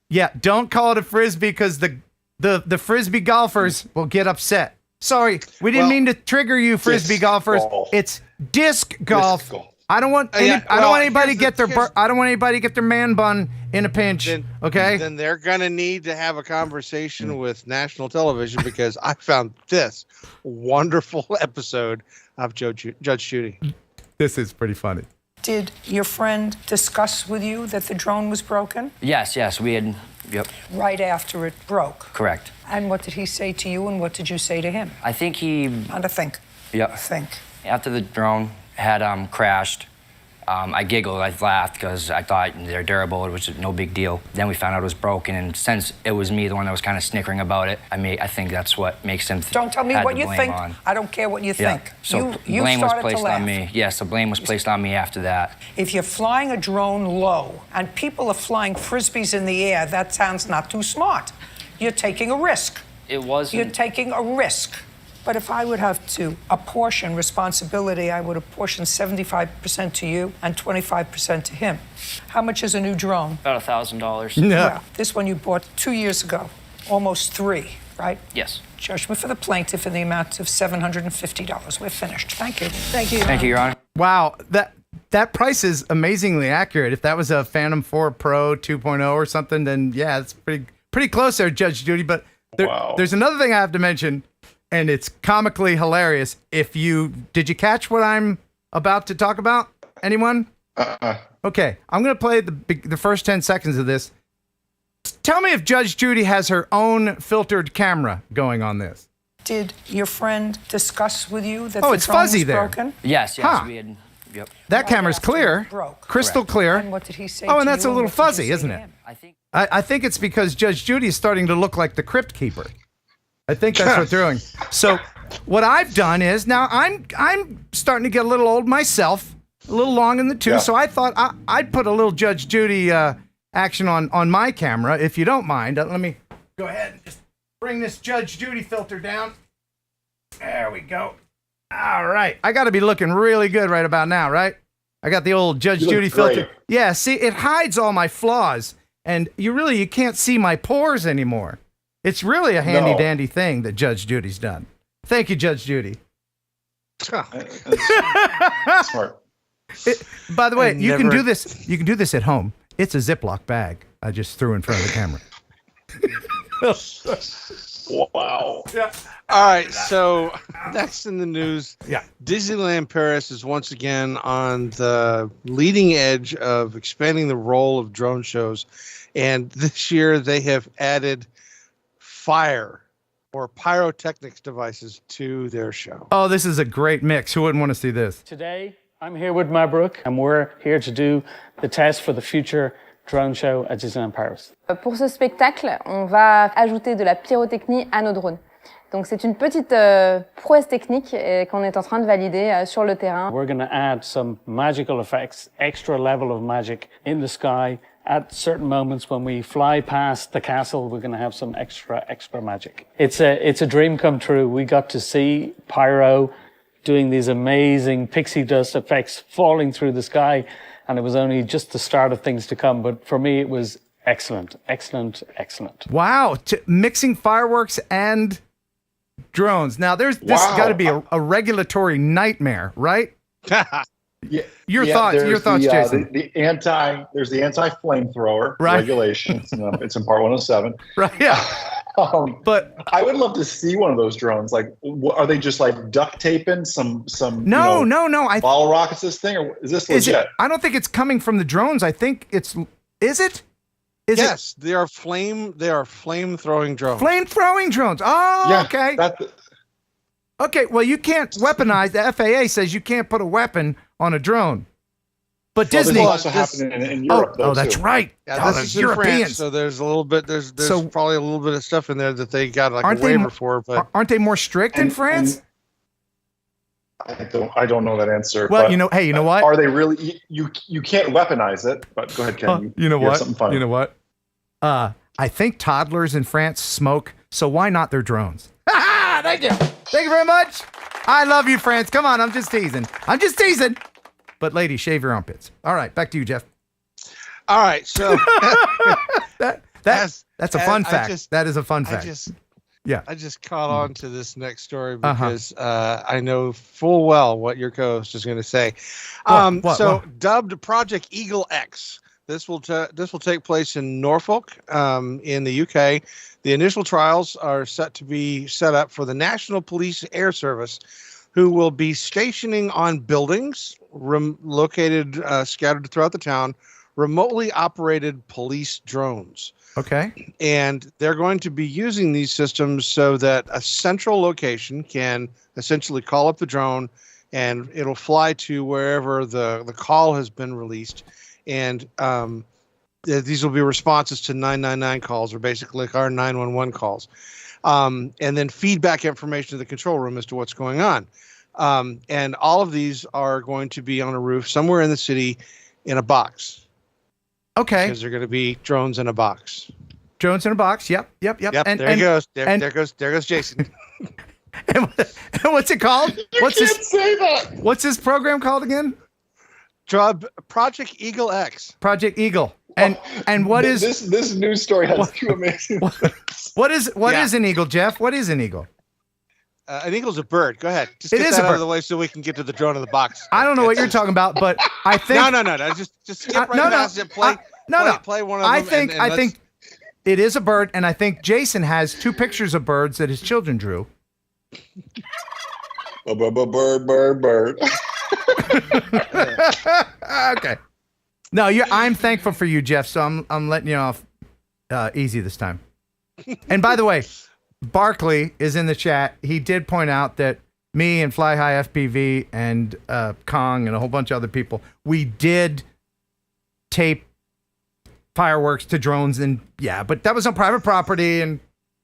Yeah, don't call it a Frisbee because the Frisbee golfers will get upset. Sorry, we didn't mean to trigger you, Frisbee golfers. Golf. It's disc golf. I don't want anybody to get their man bun in a pinch. Okay. Then they're gonna need to have a conversation with national television because I found this wonderful episode of Judge Judy. This is pretty funny. Did your friend discuss with you that the drone was broken? Yes, we had. Yep. Right after it broke. Correct. And what did he say to you, and what did you say to him? I think he. How to think. Yep. Think. After the drone had crashed, I giggled, I laughed because I thought they're durable, it was no big deal. Then we found out it was broken, and since it was me, the one that was kind of snickering about it, I think that's what makes him. Don't tell me what you think. I don't care what you think. So you blame was started placed to laugh. on me. Yes, the blame was placed on me after that. If you're flying a drone low and people are flying Frisbees in the air, that sounds not too smart. You're taking a risk. It wasn't. You're taking a risk. But if I would have to apportion responsibility, I would apportion 75% to you and 25% to him. How much is a new drone? About $1,000. No. Yeah. This one you bought 2 years ago, almost 3, right? Yes. Judgment for the plaintiff in the amount of $750. We're finished. Thank you. Thank you. Thank you, Your Honor. Wow, that price is amazingly accurate. If that was a Phantom 4 Pro 2.0 or something, then yeah, it's pretty close there, Judge Judy. But there's another thing I have to mention. And it's comically hilarious. Did you catch what I'm about to talk about? Anyone? Okay, I'm going to play the first 10 seconds of this. Tell me if Judge Judy has her own filtered camera going on this. Did your friend discuss with you that the the it's drone fuzzy was there. broken? Yes, Huh. we had. Yep. That camera's clear, crystal clear. And what did he say Oh, to and that's you, a little what did you fuzzy, say isn't to it? him? I think it's because Judge Judy is starting to look like the Crypt Keeper. I think that's what they're doing. So what I've done is now I'm starting to get a little old myself, a little long in the tooth. Yeah. So I thought I'd put a little Judge Judy action on my camera, if you don't mind. Let me go ahead and just bring this Judge Judy filter down. There we go. All right. I got to be looking really good right about now, right? I got the old Judge Judy filter. Yeah, see, it hides all my flaws, and you can't see my pores anymore. It's really a handy-dandy thing that Judge Judy's done. Thank you, Judge Judy. Smart. By the way, you can do this. You can do this at home. It's a Ziploc bag I just threw in front of the camera. Wow. Yeah. All right. So next in the news, yeah, Disneyland Paris is once again on the leading edge of expanding the role of drone shows, and this year they have added fire or pyrotechnics devices to their show. Oh, this is a great mix. Who wouldn't want to see this? Today, I'm here with Mabrouk, and we're here to do the test for the future drone show at Disneyland Paris. Pour ce spectacle, on va ajouter de la pyrotechnie à nos drones. Donc c'est une petite prouesse technique qu'on est en train de valider sur le terrain. We're going to add some magical effects, extra level of magic in the sky. At certain moments when we fly past the castle, we're going to have some extra magic. It's a dream come true. We got to see Pyro doing these amazing pixie dust effects falling through the sky, and it was only just the start of things to come. But for me, it was excellent. Wow, mixing fireworks and drones. Now, this has got to be a regulatory nightmare, right? Yeah, your thoughts, Jason. There's the anti-flamethrower regulations. It's in Part 107. Right. Yeah. But I would love to see one of those drones. Like, are they just like duct taping some? No. Ball rockets this thing, or is this legit? I don't think it's coming from the drones. I think it's. Is it? Yes, they are flame throwing drones. Flame throwing drones. Oh, yeah, okay. Okay, well, you can't weaponize. The FAA says you can't put a weapon on a drone. But Disney. This is also happening in Europe, though, that's too. right. Yeah, this is Europeans. In France, so there's a little bit. There's probably a little bit of stuff in there that they got like a waiver for. But aren't they more strict in France? I don't know that answer. Well, you know what? Are they really? You can't weaponize it. But go ahead, Ken. You know what? Something funny. You know what? I think toddlers in France smoke, so why not their drones? Thank you. Thank you very much. I love you, France. Come on, I'm just teasing. But ladies, shave your armpits. All right, back to you, Jeff. All right, so that's a fun fact. That is a fun fact. I just caught on to this next story because I know full well what your co-host is going to say. What? Dubbed Project Eagle X. This will take place in Norfolk, in the UK. The initial trials are set to be set up for the National Police Air Service, who will be stationing on buildings located scattered throughout the town, remotely operated police drones. Okay. And they're going to be using these systems so that a central location can essentially call up the drone and it'll fly to wherever the call has been released. And these will be responses to 999 calls, or basically like our 911 calls. And then feedback information to the control room as to what's going on. And all of these are going to be on a roof somewhere in the city in a box. Okay. Because they're going to be drones in a box. Drones in a box. Yep. There he goes. There goes Jason. and what's it called? Say that. What's this program called again? Project Eagle X. Project Eagle. And what is this news story has two amazing. What is an eagle, Jeff? What is an eagle? An eagle's a bird. Go ahead. Just get that out of the way so we can get to the drone in the box. I don't know what you're talking about, but I think no. Just skip right past it. Play one of them. I think it is a bird, and I think Jason has two pictures of birds that his children drew. Bird. Okay. No, I'm thankful for you, Jeff. So I'm letting you off easy this time. And by the way, Barkley is in the chat. He did point out that me and Fly High FPV and Kong and a whole bunch of other people, we did tape fireworks to drones, and but that was on private property, and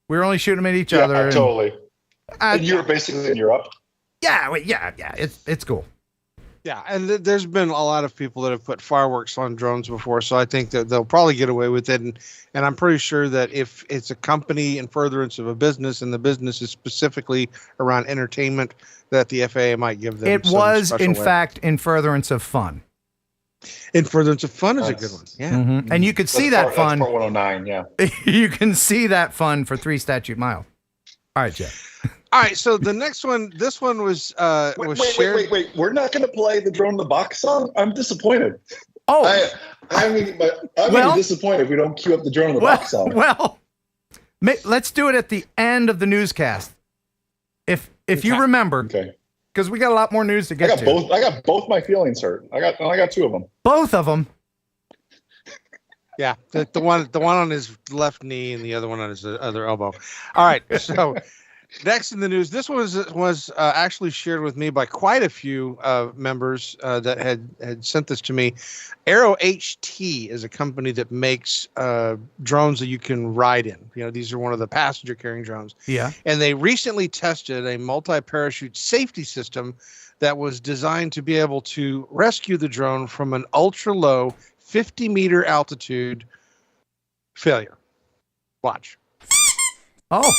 we were only shooting them at each other. Totally. And you were basically in Europe. Yeah. It's cool. Yeah, and there's been a lot of people that have put fireworks on drones before, so I think that they'll probably get away with it. And I'm pretty sure that if it's a company in furtherance of a business, and the business is specifically around entertainment, that the FAA might give them. It was, in fact, in furtherance of fun. In furtherance of fun is a good one. Yeah, and you could see that fun. That's part 109. Yeah, you can see that fun for 3 statute mile. All right, Jeff. All right, so the next one, this one was shared. Wait. We're not going to play the drone in the box song? I'm disappointed. Oh. I'm going to be disappointed if we don't cue up the drone in the box song. Well, let's do it at the end of the newscast. If you remember. Okay. Because we got a lot more news to get to. I got both my feelings hurt. I got 2 of them. Both of them? Yeah, the one on his left knee and the other one on his other elbow. All right, so next in the news, this was actually shared with me by quite a few members that had sent this to me. Aero HT is a company that makes drones that you can ride in. You know, these are one of the passenger carrying drones. Yeah. And they recently tested a multi-parachute safety system that was designed to be able to rescue the drone from an ultra-low 50-meter altitude failure. Watch. Oh.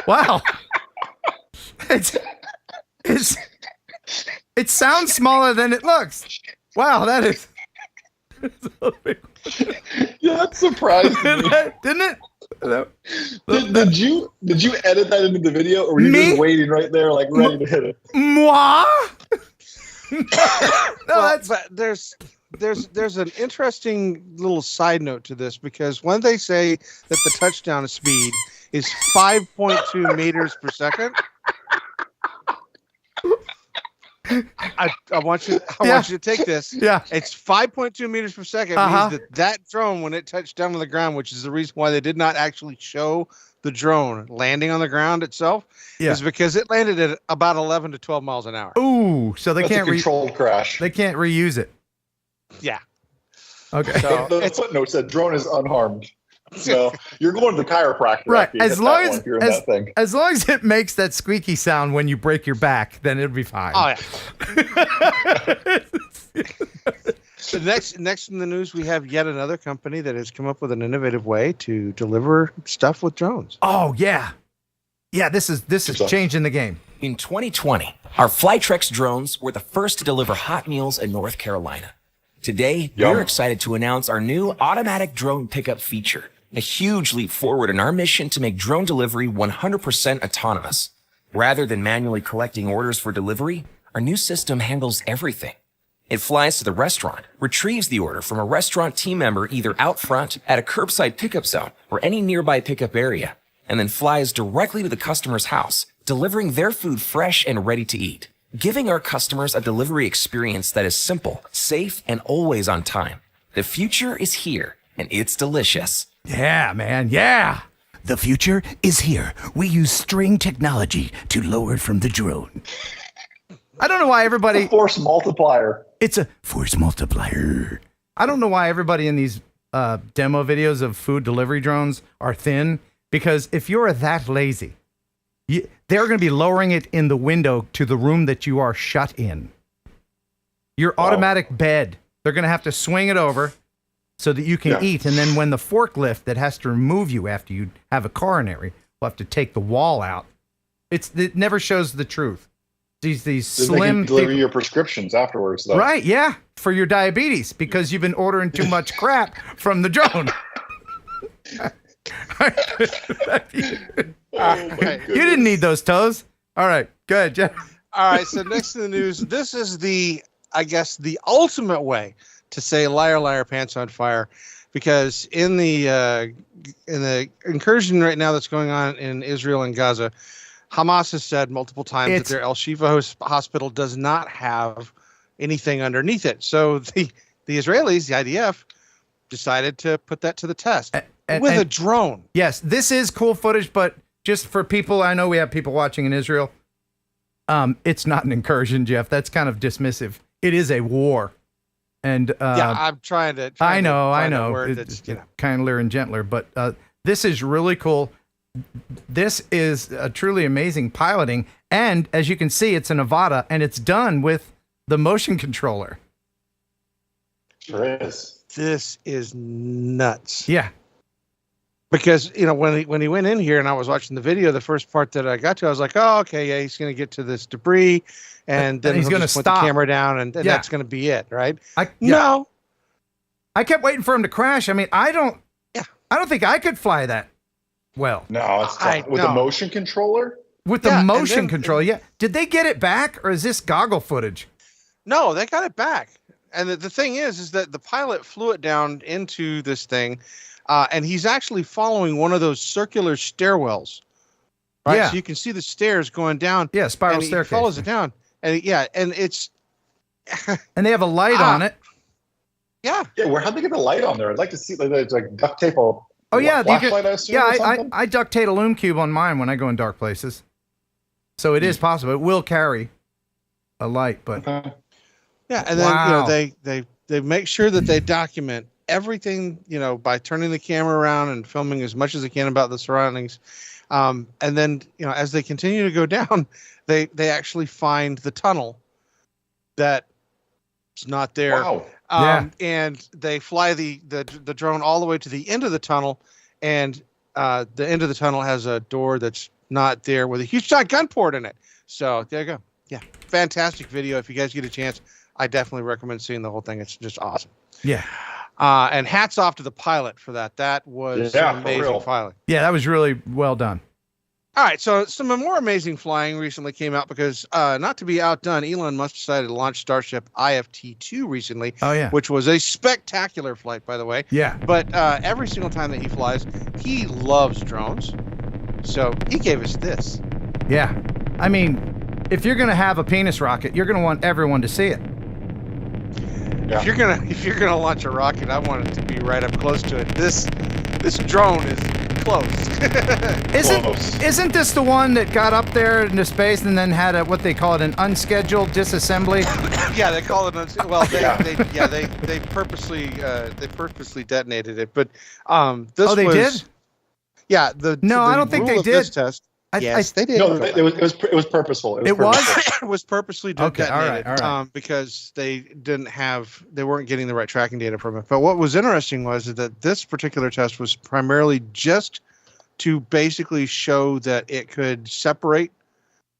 Wow. It sounds smaller than it looks. Wow, that is. Yeah, that surprised me. Didn't it? Did you edit that into the video, or were you just waiting right there, like ready to hit it? Moi? But there's an interesting little side note to this, because when they say that the touchdown speed is 5.2 meters per second, I want you to take this. Yeah. It's 5.2 meters per second. Means that drone, when it touched down on the ground, which is the reason why they did not actually show the drone landing on the ground itself, is because it landed at about 11 to 12 miles an hour. Ooh, so they can't controlled crash. They can't reuse it. Yeah. Okay. So the footnote said drone is unharmed. So you're going to the chiropractor. Right. As long as it makes that squeaky sound when you break your back, then it'll be fine. Oh yeah. So next in the news, we have yet another company that has come up with an innovative way to deliver stuff with drones. Oh yeah, yeah. This is changing the game. In 2020, our Flytrex drones were the first to deliver hot meals in North Carolina. Today, we're excited to announce our new automatic drone pickup feature, a huge leap forward in our mission to make drone delivery 100% autonomous. Rather than manually collecting orders for delivery, our new system handles everything. It flies to the restaurant, retrieves the order from a restaurant team member either out front, at a curbside pickup zone, or any nearby pickup area, and then flies directly to the customer's house, delivering their food fresh and ready to eat, giving our customers a delivery experience that is simple, safe, and always on time. The future is here, and it's delicious. Yeah, man, yeah. The future is here. We use string technology to lower from the drone. I don't know why everybody... It's a force multiplier. It's a force multiplier. I don't know why everybody in these demo videos of food delivery drones are thin, because if you're that lazy, they're going to be lowering it in the window to the room that you are shut in. Your automatic bed, they're going to have to swing it over so that you can eat. And then when the forklift that has to remove you after you have a coronary will have to take the wall out. It never shows the truth. These slim deliver your prescriptions afterwards, though. Right, yeah, for your diabetes, because you've been ordering too much crap from the drone. You didn't need those toes. All right, go ahead, Jeff. All right, so next in the news, this is the ultimate way to say liar, liar, pants on fire, because in the incursion right now that's going on in Israel and Gaza, Hamas has said multiple times that their El Shifa hospital does not have anything underneath it. So the Israelis, the IDF, decided to put that to the test with a drone. Yes, this is cool footage, but just for people, I know we have people watching in Israel. It's not an incursion, Jeff. That's kind of dismissive. It is a war. And I'm trying to. I know. It's kindler and gentler, but this is really cool. This is truly amazing piloting, and as you can see, it's in Nevada, and it's done with the motion controller. Sure is. This is nuts. Yeah, because when he went in here and I was watching the video, the first part that I got to, I was like, oh, okay, yeah, he's going to get to this debris, and then he's going to put the camera down, and that's going to be it, right? No, I kept waiting for him to crash. I mean, I don't think I could fly that. Well, no, it's tough. With the motion controller. With the motion controller, yeah. Did they get it back, or is this goggle footage? No, they got it back. And the thing is that the pilot flew it down into this thing, and he's actually following one of those circular stairwells, right? Yeah. So you can see the stairs going down. Yeah, spiral staircase. He follows it down, and and it's. And they have a light on it. Yeah. Yeah. How'd they get the light on there? I'd like to see like duct tape. Oh yeah, I I duct tape a loom cube on mine when I go in dark places, so it is possible. It will carry a light, but yeah, and then they make sure that they document everything, by turning the camera around and filming as much as they can about the surroundings, and then as they continue to go down, they actually find the tunnel that's not there. Wow. And they fly the drone all the way to the end of the tunnel, and the end of the tunnel has a door that's not there with a huge gun port in it. So there you go. Yeah, fantastic video. If you guys get a chance, I definitely recommend seeing the whole thing. It's just awesome. Yeah. And hats off to the pilot for that. That was amazing pilot. Yeah, that was really well done. All right, so some more amazing flying recently came out because, not to be outdone, Elon Musk decided to launch Starship IFT-2 recently. Oh, yeah. Which was a spectacular flight, by the way. Yeah. But every single time that he flies, he loves drones. So he gave us this. Yeah. I mean, if you're going to have a penis rocket, you're going to want everyone to see it. Yeah. If you're gonna launch a rocket, I want it to be right up close to it. This drone is close. Isn't this the one that got up there into space and then had what they call it, an unscheduled disassembly? Yeah, they call it they purposely detonated it. But this they did? Yeah, I don't think they did. This test. Yes, they did. No, it was purposeful. It was? It was purposely Okay, detonated, all right. because they weren't getting the right tracking data from it. But what was interesting was that this particular test was primarily just to basically show that it could separate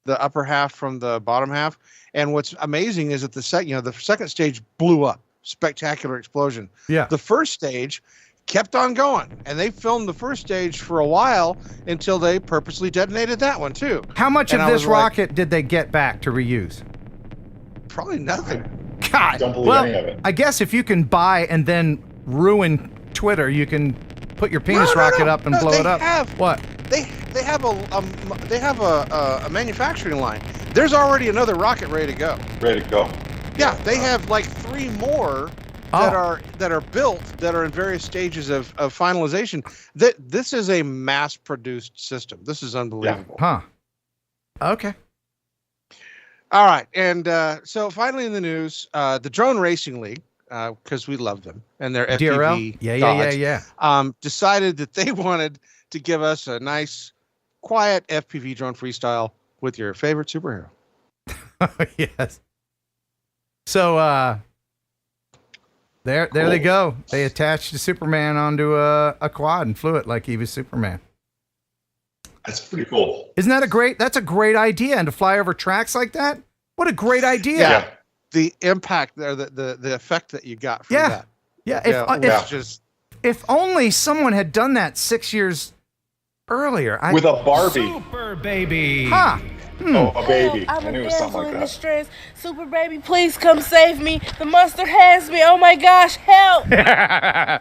the upper half from the bottom half. And what's amazing is that the second stage blew up, spectacular explosion. Yeah. The first stage kept on going, and they filmed the first stage for a while until they purposely detonated that one too. How much And of I this was like, rocket did they get back to reuse? Probably nothing. God. Don't believe any of it. I guess if you can buy and then ruin Twitter, you can put your penis rocket up and blow it up. What? They have a manufacturing line. There's already another rocket ready to go. Ready to go. Yeah, they have like 3 more that are built, that are in various stages of finalization. This is a mass-produced system. This is unbelievable. Huh. Okay. All right, and so finally in the news, the Drone Racing League, because we love them and their FPV DRL? decided that they wanted to give us a nice, quiet FPV drone freestyle with your favorite superhero. Yes. So there they go. They attached Superman onto a quad and flew it like he was Superman. That's pretty cool. Isn't that that's a great idea, and to fly over tracks like that? What a great idea. Yeah. The impact there, the effect that you got from that. Yeah. If only someone had done that 6 years earlier. With a Barbie. Super baby. Huh. Oh, a baby. I'm I knew it was a something damsel like in that. distress. Super baby, please come save me. The monster has me. Oh my gosh, help. Yeah.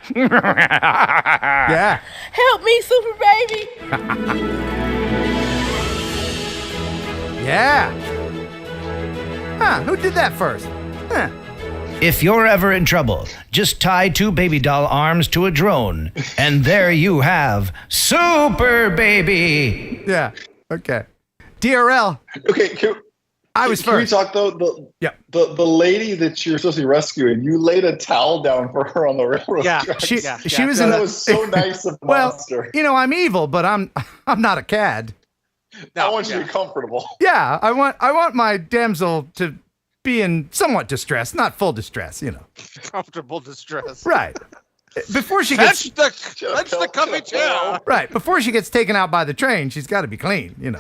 Help me, super baby. Yeah. Huh, who did that first? Huh. If you're ever in trouble, just tie 2 baby doll arms to a drone, and there you have Super Baby. Yeah. Okay. DRL. Okay. I was Can we first. talk though? The lady that you're supposed to be rescuing, you laid a towel down for her on the railroad. Yeah, tracks. she was in. That was so nice of Monster. Well, I'm evil, but I'm not a cad. I want you to be comfortable. Yeah, I want my damsel to be in somewhat distress, not full distress, Comfortable distress. Right. Before she gets That's the comfy chair. right before she gets taken out by the train, she's got to be clean,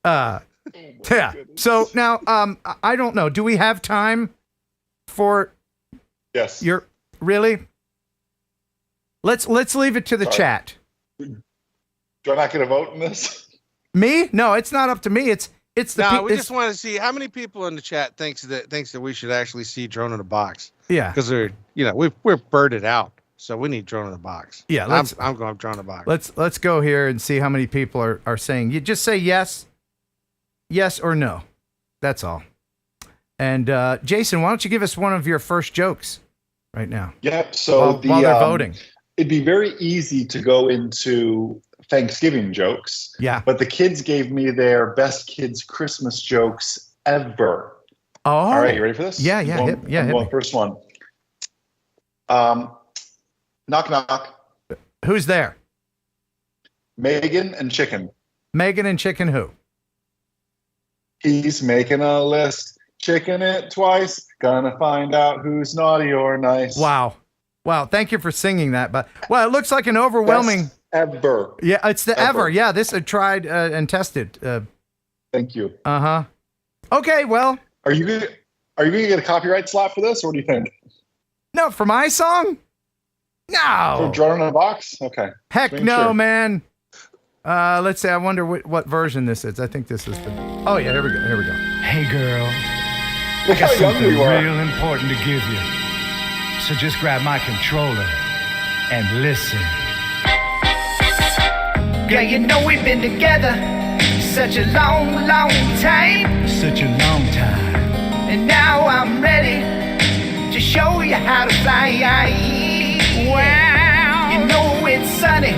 Yeah. So now, I don't know. Do we have time for? Yes. Really? Let's leave it to the chat. Do I not get a vote in this? Me? No, it's not up to me. It's the. We just want to see how many people in the chat thinks that we should actually see Drone in a Box. Yeah. Because we're birded out, so we need Drone in a Box. Yeah. I'm going Drone in a Box. Let's go here and see how many people are saying. You just say yes or no. That's all. And Jason, why don't you give us one of your first jokes right now? Yep. So while they're voting, it'd be very easy to go into Thanksgiving jokes. Yeah. But the kids gave me their best kids Christmas jokes ever. Oh. All right, you ready for this? Yeah. Hit me. First one. Knock knock. Who's there? Megan and Chicken. Megan and Chicken who? He's making a list. Chicken it twice. Gonna find out who's naughty or nice. Wow. Thank you for singing that. But it looks like an overwhelming. Best ever. Yeah, it's the ever. Yeah, this I tried and tested. Thank you. Okay, well. Are you gonna get a copyright slap for this, or what do you think? No, for my song? No. For Drone in a Box? Okay. Heck no, sure. Man. Let's see. I wonder what version this is. I think this is the. Oh yeah, here we go. Hey girl, Look I got how young something you are. real important to give you. So just grab my controller and listen. Yeah, you know we've been together such a long, long time. Such a long time. And now I'm ready to show you how to fly. Wow. You know it's sunny,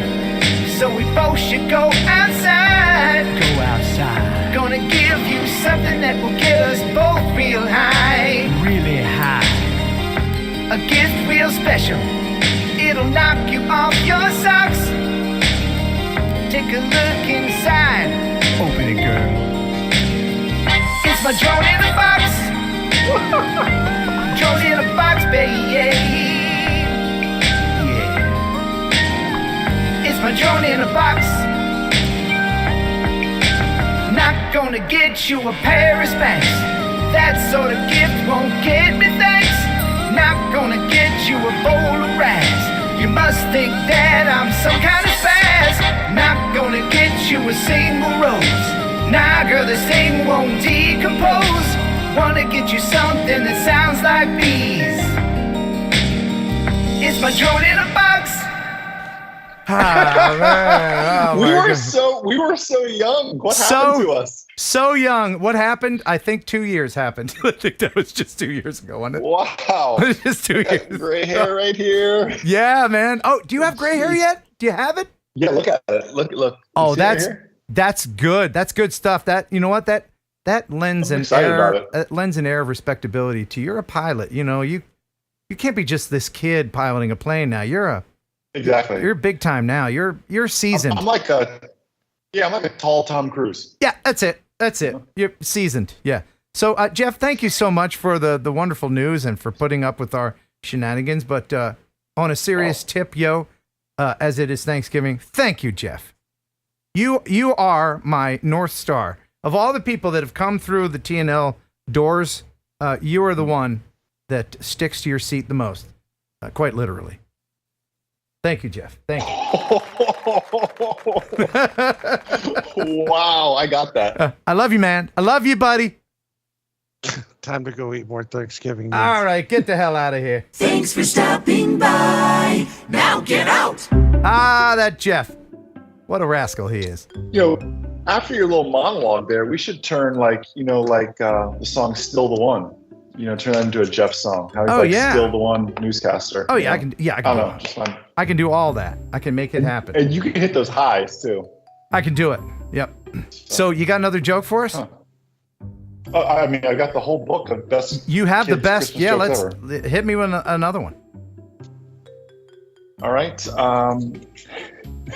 so we both should go outside. Go outside. Gonna give you something that will get us both real high. Really high. A gift real special. It'll knock you off your socks. Take a look inside. It's my drone in a box. Drone in a box, baby. Yeah. It's my drone in a box. Not gonna get you a pair of Spanx. That sort of gift won't get me thanks. Not gonna get you a bowl of rags. You must think that I'm some kind of spaz. Not gonna get you a single rose. Nah, girl, this thing won't decompose. Wanna get you something that sounds like bees. It's my drone in a box. Ah, man. Oh, we my were goodness. we were so young. What happened to us? So young. What happened? I think 2 years happened. I think that was just 2 years ago, wasn't it? Wow. It was just 2 years. Gray hair right here. Yeah, man. Oh, do you have gray hair yet? Do you have it? Yeah, look at it. Look. Oh, You see that's it here? that's good. That's good stuff. That, you know what, that lends I'm an excited air about it. lends an air of respectability to you're a pilot. You know, you can't be just this kid piloting a plane now. You're big time now. You're seasoned. I'm like a tall Tom Cruise. Yeah, that's it. You're seasoned. Yeah. So, Jeff, thank you so much for the wonderful news and for putting up with our shenanigans. But on a serious tip, as it is Thanksgiving, thank you, Jeff. You are my North Star. Of all the people that have come through the TNL doors, you are the one that sticks to your seat the most, quite literally. Thank you, Jeff. Thank you. Wow, I got that. I love you, man. I love you, buddy. Time to go eat more Thanksgiving. All right, get the hell out of here. Thanks for stopping by. Now get out. Ah, that Jeff. What a rascal he is. After your little monologue there, we should turn the song "Still the One." Turn that into a Jeff song. How he's still the one newscaster. Oh yeah, I can. Yeah, I can. I can do all that. I can make it happen. And you can hit those highs too. I can do it. Yep. So you got another joke for us? I mean, I got the whole book of best. You have the best. Christmas Yeah, jokes let's ever. hit me with another one. All right.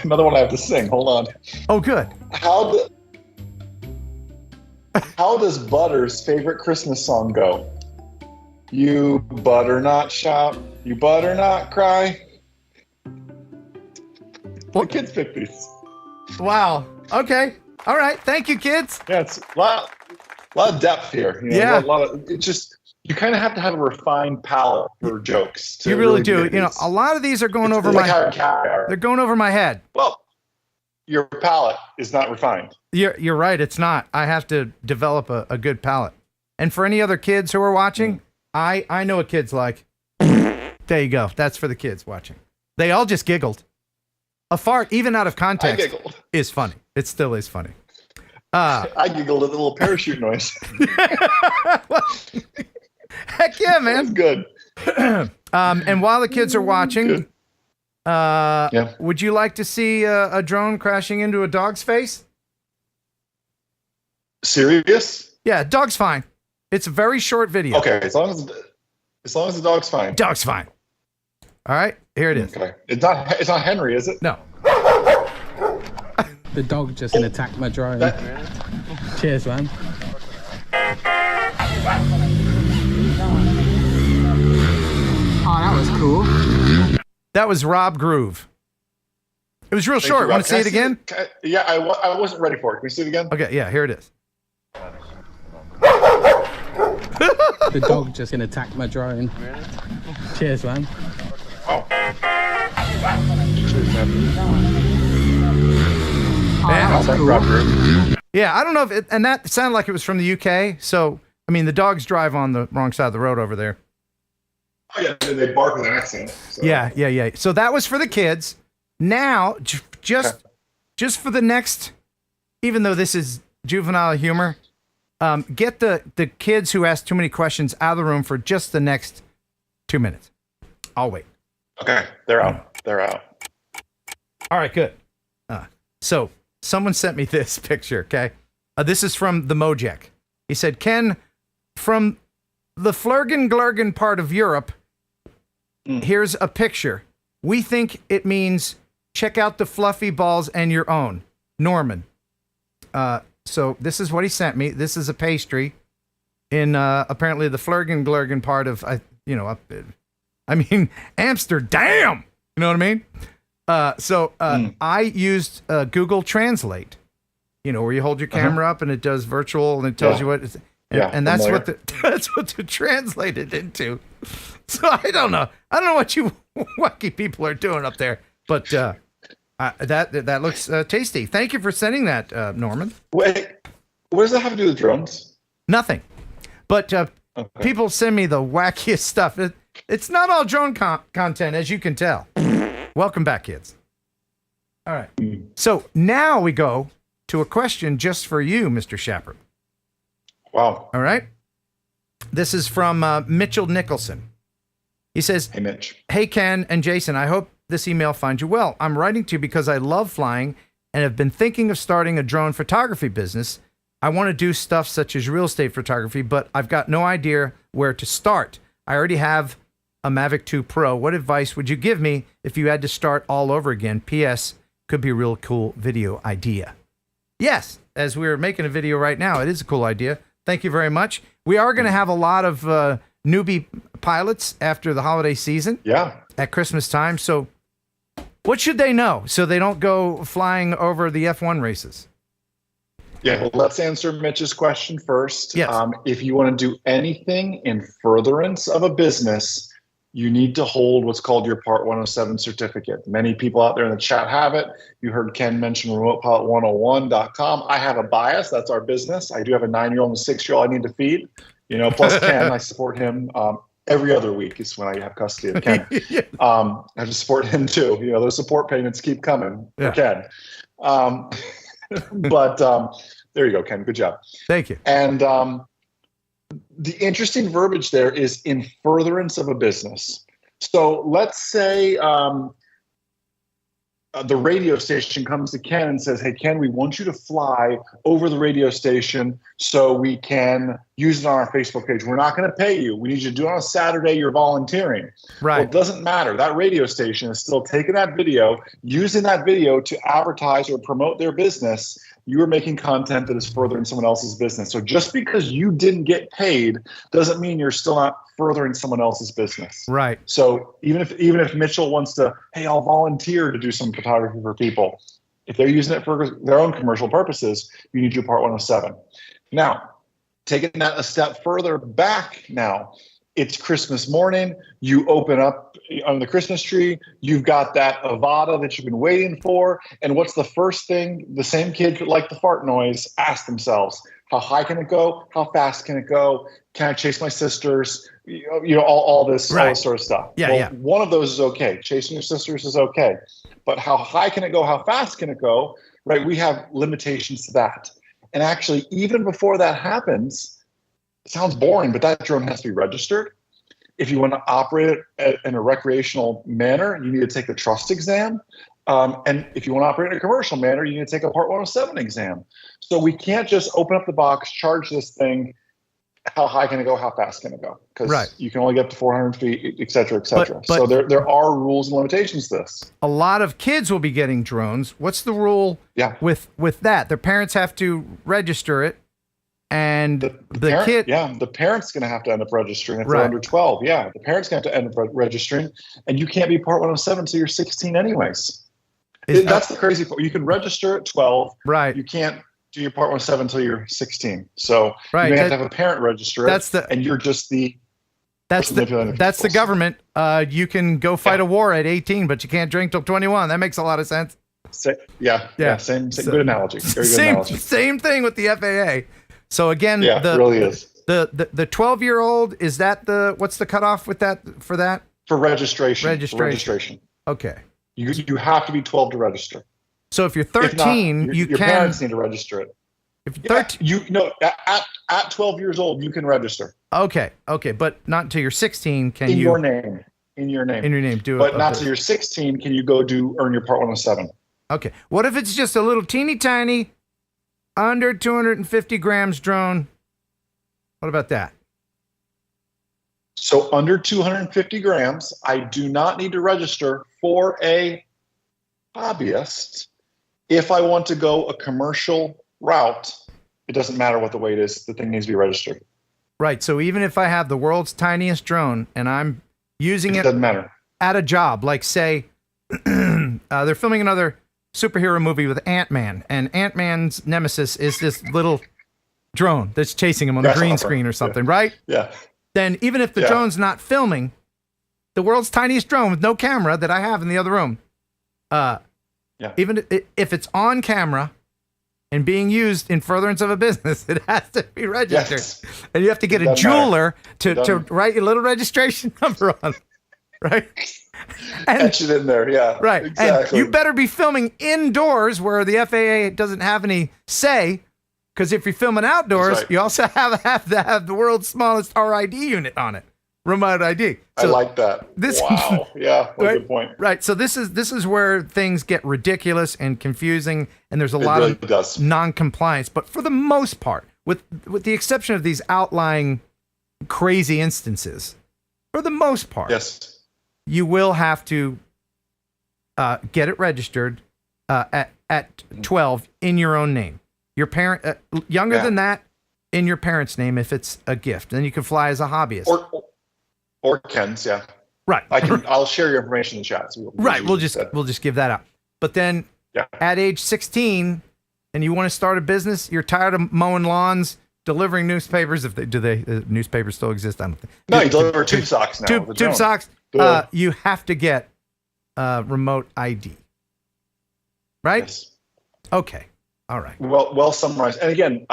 Another one I have to sing. Hold on. Oh, good. How does Butter's favorite Christmas song go? You butter not shout, you butter not cry. The kids pick these. Wow. Okay. All right. Thank you, kids. Yeah, it's a lot of depth here. Yeah. You kind of have to have a refined palate for jokes. You really do. A lot of these are going over my head. They're going over my head. Well, your palate is not refined. You're right. It's not. I have to develop a good palate. And for any other kids who are watching, I know what kids like. There you go. That's for the kids watching. They all just giggled. A fart, even out of context, is funny. It still is funny. I giggled at the little parachute noise. Heck yeah, man. That's good. And while the kids are watching, would you like to see a drone crashing into a dog's face? Serious? Yeah, dog's fine. It's a very short video. Okay, as long as the dog's fine. Dog's fine. All right, here it is. Okay, it's not Henry, is it? No. The dog just attacked my drone. Cheers, man. Oh, that was cool. That was Rob Groove. It was real Thank short. you, Want Rob. to see it again? I wasn't ready for it. Can we see it again? Okay, yeah, here it is. The dog just attacked my drone. Cheers, man. Oh. That was cool. Yeah, I don't know if it, and that sounded like it was from the UK. So, I mean, the dogs drive on the wrong side of the road over there. Oh, yeah, they bark with an accent. So. Yeah. So that was for the kids. Now, just for the next, even though this is juvenile humor, get the kids who ask too many questions out of the room for just the next 2 minutes. I'll wait. Okay, they're out. All right, good. So someone sent me this picture, okay? This is from the Mojek. He said, Ken, from the Flurgen-Glurgen part of Europe, here's a picture. We think it means check out the fluffy balls and your own. Norman. So this is what he sent me. This is a pastry. in apparently the Flurgen part of Amsterdam. You know what I mean? I used Google Translate. You know, where you hold your camera up and it does virtual and it tells you what it's, and that's what the translated into. So I don't know what you wacky people are doing up there, but that looks tasty. Thank you for sending that, Norman. Wait, what does that have to do with drones? Nothing, but people send me the wackiest stuff. It's not all drone content, as you can tell. Welcome back, kids. All right, so now we go to a question just for you, Mr. Shepard. Wow. All right. This is from Mitchell Nicholson. He says, "Hey, Mitch. Hey, Ken and Jason, I hope this email finds you well. I'm writing to you because I love flying and have been thinking of starting a drone photography business. I want to do stuff such as real estate photography, but I've got no idea where to start. I already have a Mavic 2 Pro. What advice would you give me if you had to start all over again? P.S. Could be a real cool video idea." Yes, as we're making a video right now, it is a cool idea. Thank you very much. We are going to have a lot of newbie pilots after the holiday season. Yeah. At Christmas time. So what should they know so they don't go flying over the F1 races? Yeah, well, let's answer Mitch's question first. Yes. If you want to do anything in furtherance of a business, you need to hold what's called your Part 107 certificate. Many people out there in the chat have it. You heard Ken mention RemotePilot101.com. I have a bias. That's our business. I do have a 9-year-old and a 6-year-old I need to feed. You know, plus Ken, I support him every other week is when I have custody of Ken. I have to support him too. You know, those support payments keep coming for Ken. But there you go, Ken. Good job. Thank you. And the interesting verbiage there is in furtherance of a business. So let's say the radio station comes to Ken and says, "Hey, Ken, we want you to fly over the radio station so we can use it on our Facebook page. We're not going to pay you. We need you to do it on a Saturday. You're volunteering." Right. Well, it doesn't matter. That radio station is still taking that video, using that video to advertise or promote their business. You are making content that is furthering someone else's business. So just because you didn't get paid doesn't mean you're still not furthering someone else's business. Right. So even if Mitchell wants to, "Hey, I'll volunteer to do some photography for people," if they're using it for their own commercial purposes, you need your Part 107. Now, taking that a step further back now, it's Christmas morning. You open up on the Christmas tree. You've got that Avada that you've been waiting for. And what's the first thing the same kids that like the fart noise ask themselves? How high can it go? How fast can it go? Can I chase my sisters? You know, all this sort of stuff. Yeah, One of those is okay. Chasing your sisters is okay. But how high can it go? How fast can it go? Right? We have limitations to that. And actually, even before that happens, it sounds boring, but that drone has to be registered. If you want to operate it in a recreational manner, you need to take the trust exam. And if you want to operate in a commercial manner, you need to take a Part 107 exam. So we can't just open up the box, charge this thing. How high can it go? How fast can it go? Because you can only get up to 400 feet, et cetera, et cetera. But so there are rules and limitations to this. A lot of kids will be getting drones. What's the rule with that? Their parents have to register it. And the kid, the parent's going to have to end up registering if they're under 12. Yeah, the parent's going to have to end up registering, and you can't be Part 107 until you're 16, anyways. That's the crazy part. You can register at 12. Right. You can't do your Part 107 until you're 16. So you may have to have a parent register it, and you're just the. That's the government. You can go fight a war at 18, but you can't drink till 21. That makes a lot of sense. Same good analogy. Very good analogy. Same thing with the FAA. So again, it really is. The 12-year-old, is that what's the cutoff with that for that? For registration. Registration. Okay. You have to be 12 to register. So if you're 13, your parents need to register it. If you're 13, at 12 years old, you can register. Okay, but not until you're 16 can in you your name. In your name. Do but it. Not until you're 16 can you go earn your Part 107. Okay. What if it's just a little teeny tiny under 250 grams drone? What about that? So under 250 grams, I do not need to register for a hobbyist. If I want to go a commercial route, it doesn't matter what the weight is. The thing needs to be registered. Right. So even if I have the world's tiniest drone and I'm using it doesn't matter at a job, like say they're filming another superhero movie with Ant-Man, and Ant-Man's nemesis is this little drone that's chasing him on the green screen or something, right? Yeah. Then even if the drone's not filming, the world's tiniest drone with no camera that I have in the other room, even if it's on camera and being used in furtherance of a business, it has to be registered. Yes. And you have to get a jeweler to write your little registration number on it, right? And, etch it in there, yeah. Right. Exactly. And you better be filming indoors where the FAA doesn't have any say, because if you're filming outdoors, you also have to have the world's smallest RID unit on it, remote ID. So I like that. Wow. Yeah, what a good point. Right. So this is where things get ridiculous and confusing, and there's a lot of non-compliance. But for the most part, with the exception of these outlying crazy instances, for the most part, you will have to get it registered at 12 in your own name. Your parent, younger than that, in your parent's name if it's a gift. Then you can fly as a hobbyist. Or Ken's, yeah. Right. I'll share your information in the chat. So we'll just give that out. But then at age 16, and you want to start a business, you're tired of mowing lawns, delivering newspapers. Do newspapers still exist? I don't think. No, you deliver tube socks now. Tube socks. You have to get remote ID. Right? Yes. Okay. All right. Well summarized. And again,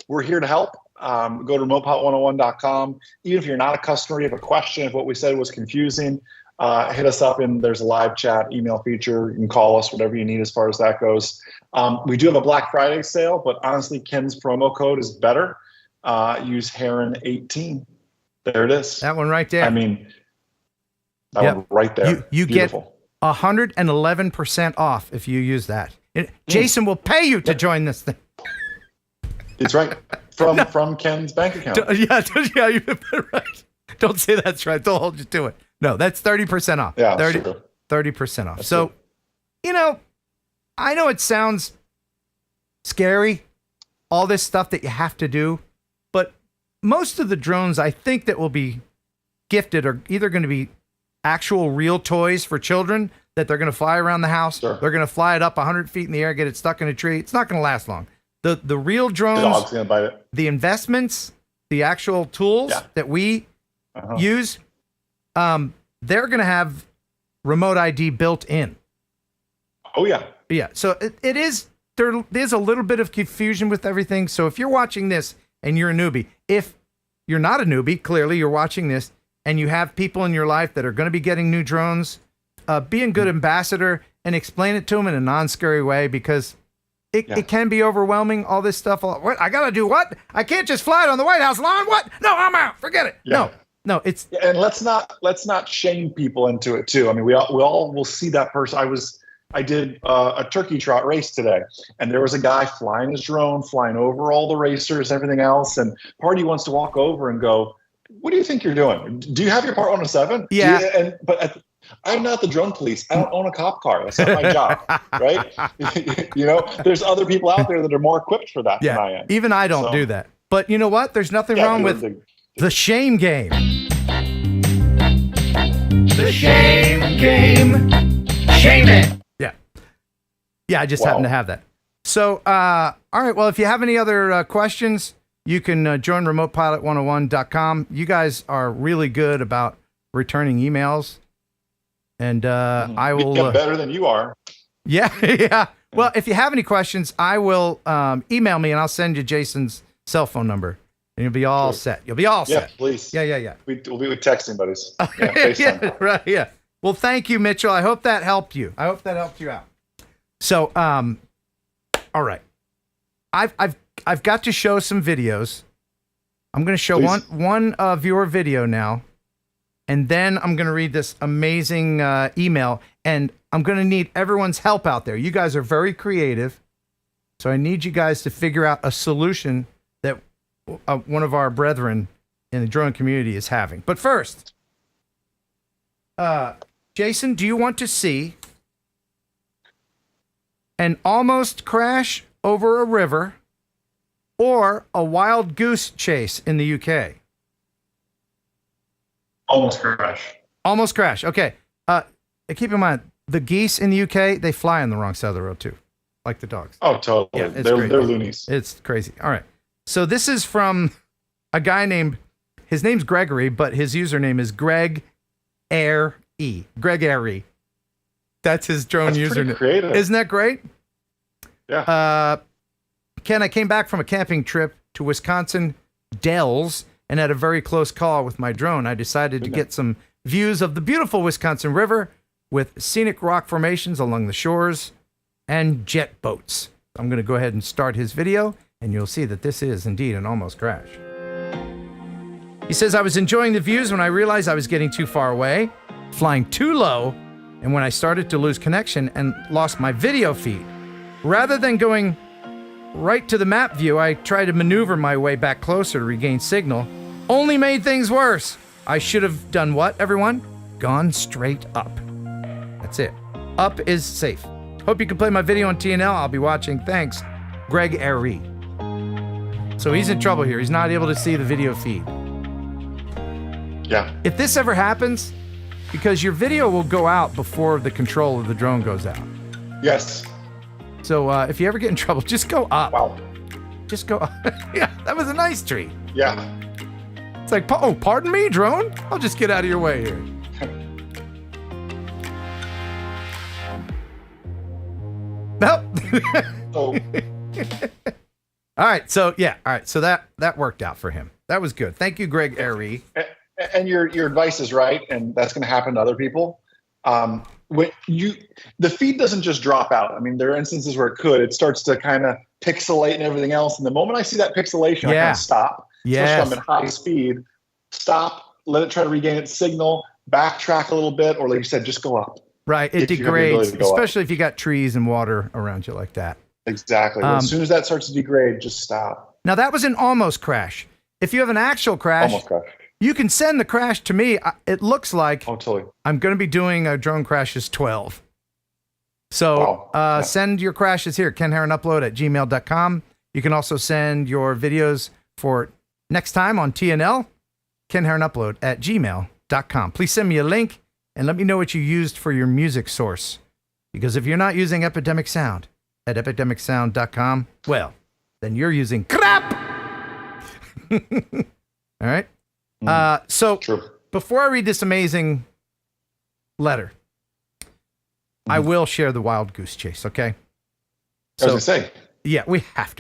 we're here to help. Go to remotepilot101.com. Even if you're not a customer, you have a question, if what we said was confusing, hit us up and there's a live chat email feature. You can call us, whatever you need as far as that goes. We do have a Black Friday sale, but honestly, Ken's promo code is better. Use Heron18. There it is. That one right there. I mean, that one right there. You Beautiful. Get 111% off if you use that. Jason will pay you to join this thing. It's right. From Ken's bank account. Yeah, you've been right. Don't say that's right. They'll hold you to it. No, that's 30% off. Yeah, 30% off. So, I know it sounds scary, all this stuff that you have to do, but most of the drones I think that will be gifted are either going to be actual real toys for children that they're going to fly around the house. Sure. They're going to fly it up 100 feet in the air, get it stuck in a tree. It's not going to last long. The real drones, the dog's gonna bite it. The investments, the actual tools that we use, they're going to have remote ID built in. Oh, yeah. Yeah. So there's a little bit of confusion with everything. So if you're watching this and you're a newbie, if you're not a newbie, clearly you're watching this and you have people in your life that are going to be getting new drones, be a good ambassador and explain it to them in a non-scary way, because it can be overwhelming, all this stuff. What? I got to do what? I can't just fly it on the White House lawn? What? No, I'm out. Forget it. Yeah. No, it's... And let's not shame people into it, too. I mean, we all will see that person. I did a turkey trot race today, and there was a guy flying his drone, flying over all the racers, everything else, and part of you wants to walk over and go, what do you think you're doing? Do you have your Part 107? Yeah. But I'm not the drone police. I don't own a cop car. That's not my job, right? There's other people out there that are more equipped for that than I am. Even I don't do that. But you know what? There's nothing wrong with the shame game. The shame game. Shame it. Yeah, I just happen to have that. So, all right. Well, if you have any other questions, you can join remotepilot101.com. You guys are really good about returning emails. And I will... better than you are. Yeah. Well, if you have any questions, I will email me and I'll send you Jason's cell phone number. And you'll be all set. You'll be all set. Yeah, please. Yeah. We'll be with texting buddies. Yeah, right, yeah. Well, thank you, Mitchell. I hope that helped you. I hope that helped you out. So, all right. I've got to show some videos. I'm going to show one viewer video now. And then I'm going to read this amazing email, and I'm going to need everyone's help out there. You guys are very creative, so I need you guys to figure out a solution that one of our brethren in the drone community is having. But first, Jason, do you want to see an almost crash over a river or a wild goose chase in the UK? Almost crash. Almost crash. Okay. Keep in mind, the geese in the UK, they fly on the wrong side of the road too, like the dogs. Oh, totally. Yeah, they're loonies. It's crazy. All right. So this is from a guy his name's Gregory, but his username is Greg Air E. Greg Air E. That's his drone username. Pretty creative. Isn't that great? Yeah. Ken, I came back from a camping trip to Wisconsin Dells and had a very close call with my drone. I decided to get some views of the beautiful Wisconsin River with scenic rock formations along the shores and jet boats. I'm going to go ahead and start his video, and you'll see that this is indeed an almost crash. He says, I was enjoying the views when I realized I was getting too far away, flying too low, and when I started to lose connection and lost my video feed. Rather than going right to the map view, I tried to maneuver my way back closer to regain signal. Only made things worse. I should have done what, everyone? Gone straight up. That's it. Up is safe. Hope you can play my video on TNL. I'll be watching. Thanks, Greg Airy. So he's in trouble here. He's not able to see the video feed. Yeah. If this ever happens, because your video will go out before the control of the drone goes out. Yes. So if you ever get in trouble, just go up. Wow. Just go up. Yeah, that was a nice tree. Yeah. It's like, oh, pardon me, drone? I'll just get out of your way here. Nope. Oh. All right. So yeah. All right. So that worked out for him. That was good. Thank you, Greg Airy. And your advice is right, and that's going to happen to other people. When the feed doesn't just drop out. I mean, there are instances where it could. It starts to kind of pixelate and everything else. And the moment I see that pixelation, I kind of stop. Yes. Especially if I'm at high speed. Stop. Let it try to regain its signal. Backtrack a little bit, or like you said, just go up. Right. It degrades, especially if you got trees and water around you like that. Exactly. As soon as that starts to degrade, just stop. Now that was an almost crash. If you have an actual crash, Almost crash. You can send the crash to me. It looks like totally. I'm going to be doing a drone crashes 12. So send your crashes here, KenHeronUpload@gmail.com. You can also send your videos for next time on TNL, KenHeronUpload@gmail.com. Please send me a link and let me know what you used for your music source. Because if you're not using Epidemic Sound at epidemicsound.com, well, then you're using crap. All right. So before I read this amazing letter, I will share the wild goose chase. Okay. So, I was gonna say, yeah, we have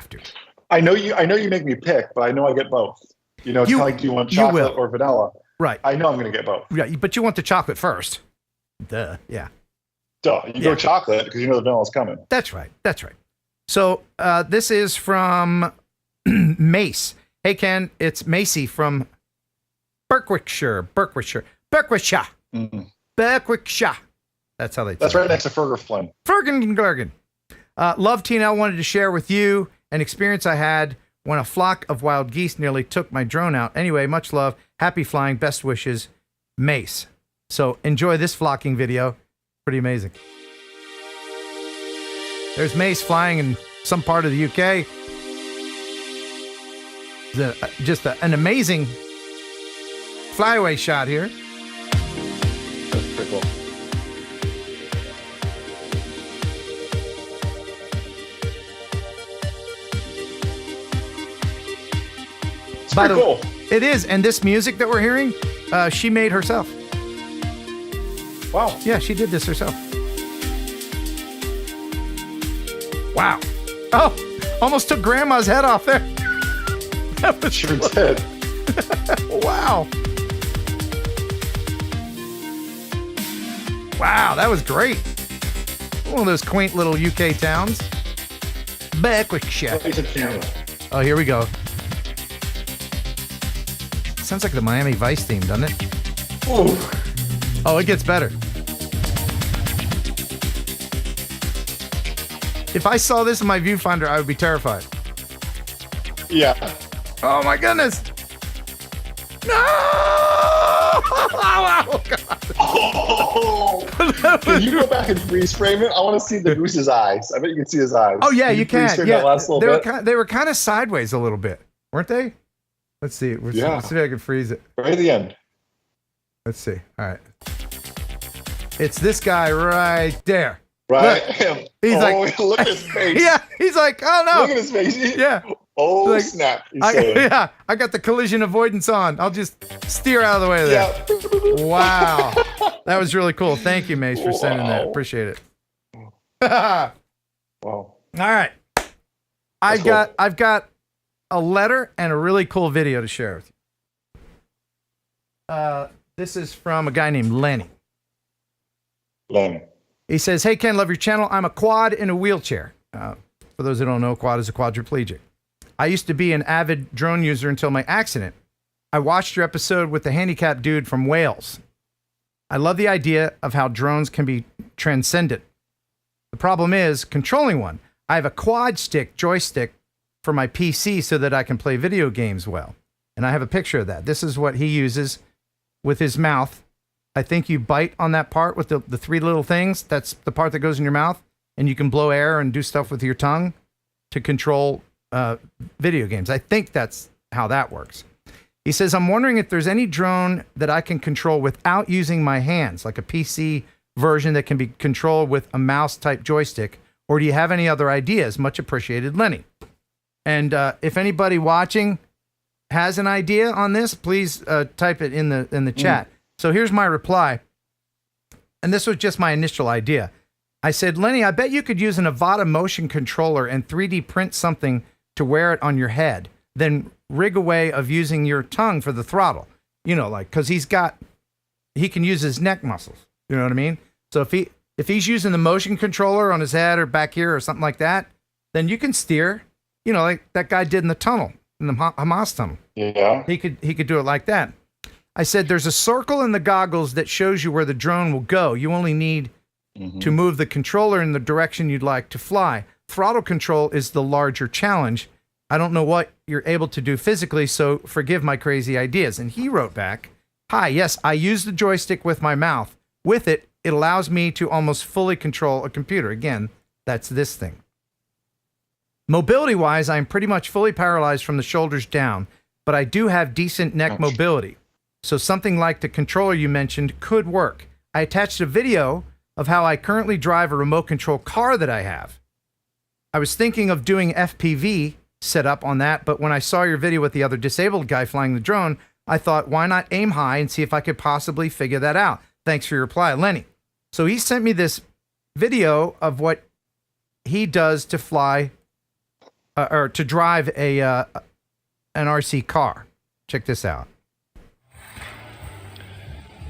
to. I know you make me pick, but I know I get both. You know, it's kind of like, do you want chocolate or vanilla? Right. I know I'm going to get both. Yeah, but you want the chocolate first. Duh. Yeah. Duh. You go chocolate because you know the vanilla's coming. That's right. So this is from Mace. Hey, Ken, it's Macy from Berwickshire. Mm-hmm. Berwickshire. That's how they say it. That's right next to Fergus. Fergen. Love TNL, wanted to share with you an experience I had when a flock of wild geese nearly took my drone out. Anyway, much love. Happy flying. Best wishes, Mace. So enjoy this flocking video. Pretty amazing. There's Mace flying in some part of the UK. Just an amazing flyaway shot here. That's pretty cool. By the way, it is, and this music that we're hearing, she made herself. Wow. Yeah, she did this herself. Wow. Oh, almost took Grandma's head off there. That was sure did. Wow. Wow, that was great. One of those quaint little UK towns. Berwickshire. Oh, here we go. Sounds like the Miami Vice theme, doesn't it? Ooh. Oh, it gets better. If I saw this in my viewfinder, I would be terrified. Yeah. Oh my goodness. No! Oh, God. Oh. Can you go back and freeze frame it? I want to see the goose's eyes. I bet you can see his eyes. Oh yeah, you can. Yeah, that they were kind of sideways a little bit, weren't they? Let's see. Let's see if I can freeze it. Right at the end. Let's see. All right. It's this guy right there. Right. Look, he's like, look at his face. Yeah. He's like, oh no. Look at his face. Yeah. Oh, like, snap. Yeah. I got the collision avoidance on. I'll just steer out of the way of that. Yeah. Wow. That was really cool. Thank you, Mace, for sending that. Appreciate it. Wow. All right. I've got a letter and a really cool video to share with you. This is from a guy named Lenny. Lenny. He says, "Hey, Ken, love your channel. I'm a quad in a wheelchair." For those who don't know, quad is a quadriplegic. I used to be an avid drone user until my accident. I watched your episode with the handicapped dude from Wales. I love the idea of how drones can be transcendent. The problem is controlling one. I have a quad stick joystick for my PC so that I can play video games well. And I have a picture of that. This is what he uses with his mouth. I think you bite on that part with the three little things. That's the part that goes in your mouth. And you can blow air and do stuff with your tongue to control video games. I think that's how that works. He says, I'm wondering if there's any drone that I can control without using my hands, like a PC version that can be controlled with a mouse-type joystick, or do you have any other ideas? Much appreciated, Lenny. And if anybody watching has an idea on this, please type it in the chat. So here's my reply. And this was just my initial idea. I said, Lenny, I bet you could use an Avata motion controller and 3D print something to wear it on your head, then rig a way of using your tongue for the throttle. You know, like, because he can use his neck muscles. You know what I mean? So if he's using the motion controller on his head or back here or something like that, then you can steer, you know, like that guy did in the tunnel, in the Hamas tunnel. Yeah. He could do it like that. I said, there's a circle in the goggles that shows you where the drone will go. You only need to move the controller in the direction you'd like to fly. Throttle control is the larger challenge. I don't know what you're able to do physically, so forgive my crazy ideas. And he wrote back, hi, yes, I use the joystick with my mouth. With it, it allows me to almost fully control a computer. Again, that's this thing. Mobility-wise, I'm pretty much fully paralyzed from the shoulders down, but I do have decent neck mobility. So something like the controller you mentioned could work. I attached a video of how I currently drive a remote control car that I have. I was thinking of doing FPV setup on that, but when I saw your video with the other disabled guy flying the drone, I thought, why not aim high and see if I could possibly figure that out? Thanks for your reply, Lenny. So he sent me this video of what he does to fly or to drive an RC car. Check this out.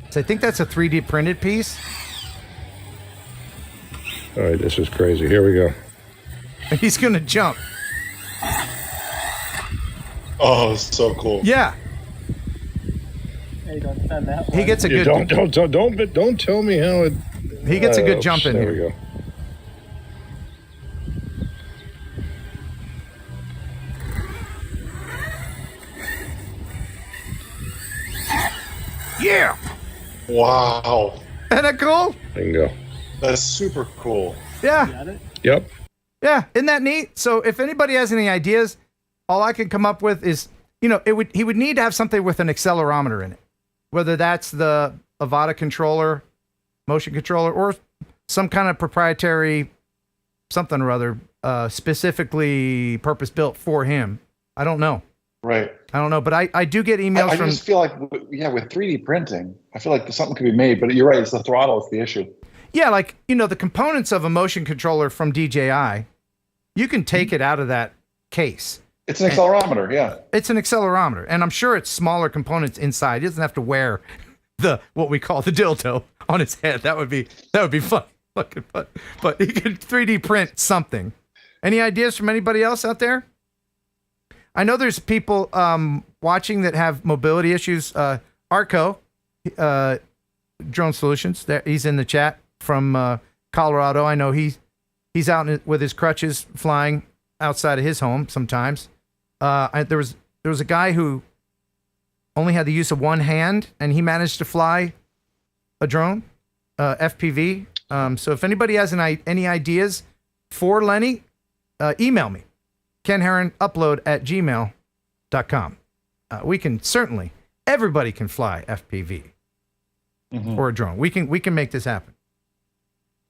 So I think that's a 3D printed piece. All right, this is crazy. Here we go. He's going to jump. Oh, so cool. Yeah. Hey, don't stand that He gets a good... Don't tell me how it... He gets a good jump in here. There we go. Yeah. Wow. Isn't that cool? Bingo. That's super cool. Yeah. Yep. Yeah. Isn't that neat? So if anybody has any ideas, all I can come up with is, you know, he would need to have something with an accelerometer in it, whether that's the Avata controller, motion controller, or some kind of proprietary something or other, specifically purpose built for him. I don't know. Right. I don't know, but I do get emails from... I just feel like, yeah, with 3D printing, I feel like something could be made, but you're right, it's the throttle, it's the issue. Yeah, like, you know, the components of a motion controller from DJI, you can take it out of that case. It's an accelerometer, yeah. It's an accelerometer, and I'm sure it's smaller components inside. He doesn't have to wear what we call the dildo on his head. That would be fun. Looking fun. But he could 3D print something. Any ideas from anybody else out there? I know there's people watching that have mobility issues. Arco, Drone Solutions, he's in the chat from Colorado. I know he's out with his crutches flying outside of his home sometimes. There was a guy who only had the use of one hand, and he managed to fly a drone, FPV. So if anybody has any ideas for Lenny, email me. Ken Heron upload at gmail.com. We can certainly, everybody can fly FPV. for a drone. We can make this happen.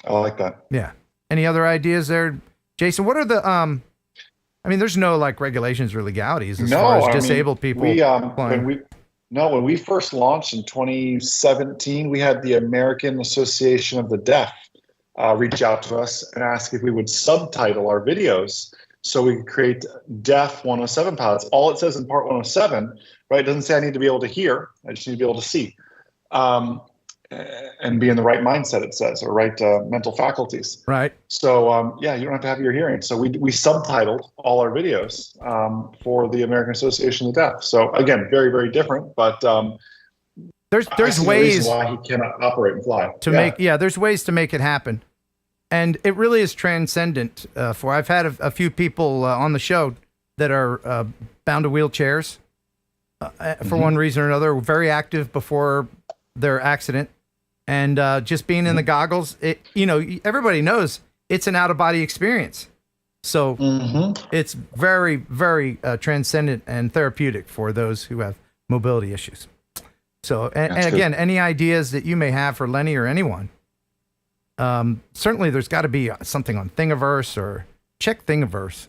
I like that. Yeah. Any other ideas there, Jason? What are the I mean, there's no like regulations or legalities as far as disabled people flying. When we first launched in 2017, we had the American Association of the Deaf reach out to us and ask if we would subtitle our videos so we could create deaf 107 pilots. All it says in part 107, right? It doesn't say I need to be able to hear. I just need to be able to see. And be in the right mindset, it says, or right mental faculties. Right. So, you don't have to have your hearing. So we subtitled all our videos for the American Association of the Deaf. So again, very, very different, but there's ways why he cannot operate and fly. There's ways to make it happen. And it really is transcendent I've had a few people on the show that are bound to wheelchairs for one reason or another, very active before their accident. And just being in the goggles, everybody knows it's an out-of-body experience. So it's very, very transcendent and therapeutic for those who have mobility issues. So, and again, any ideas that you may have for Lenny or anyone, certainly there's got to be something on Thingiverse or check Thingiverse.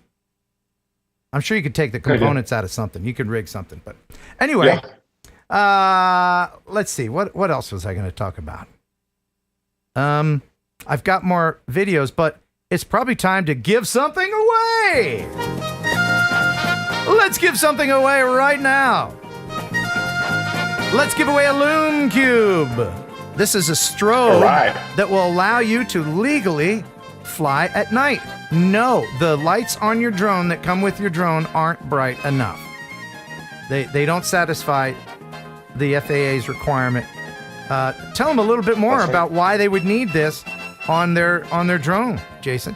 I'm sure you could take the components out of something. You could rig something. But anyway... let's see. What else was I going to talk about? I've got more videos, but it's probably time to give something away. Let's give something away right now. Let's give away a Loom Cube. This is a strobe that will allow you to legally fly at night. No, the lights on your drone that come with your drone aren't bright enough. They don't satisfy the FAA's requirement. Tell them a little bit more about why they would need this on their drone, Jason.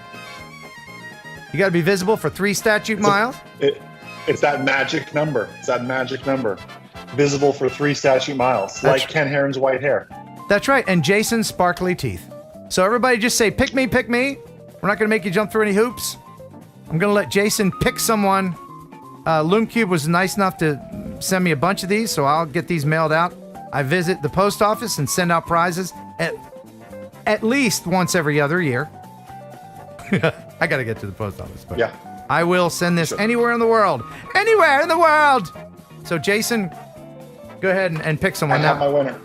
You got to be visible for 3 statute miles. It's that magic number. Visible for 3 statute miles, like Ken Heron's white hair. That's right, and Jason's sparkly teeth. So everybody just say, pick me, pick me. We're not going to make you jump through any hoops. I'm going to let Jason pick someone. Loom Cube was nice enough to send me a bunch of these, so I'll get these mailed out. I visit the post office and send out prizes at least once every other year. I got to get to the post office. But I will send this anywhere in the world. Anywhere in the world! So, Jason, go ahead and pick someone. I have my winner.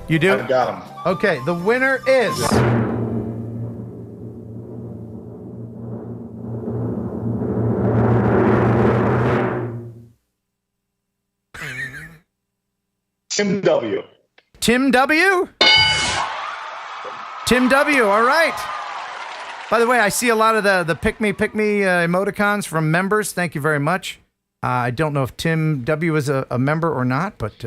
You do? I got him. Okay, the winner is... Tim W. Tim W? Tim W, all right. By the way, I see a lot of the pick me emoticons from members. Thank you very much. I don't know if Tim W is a member or not, but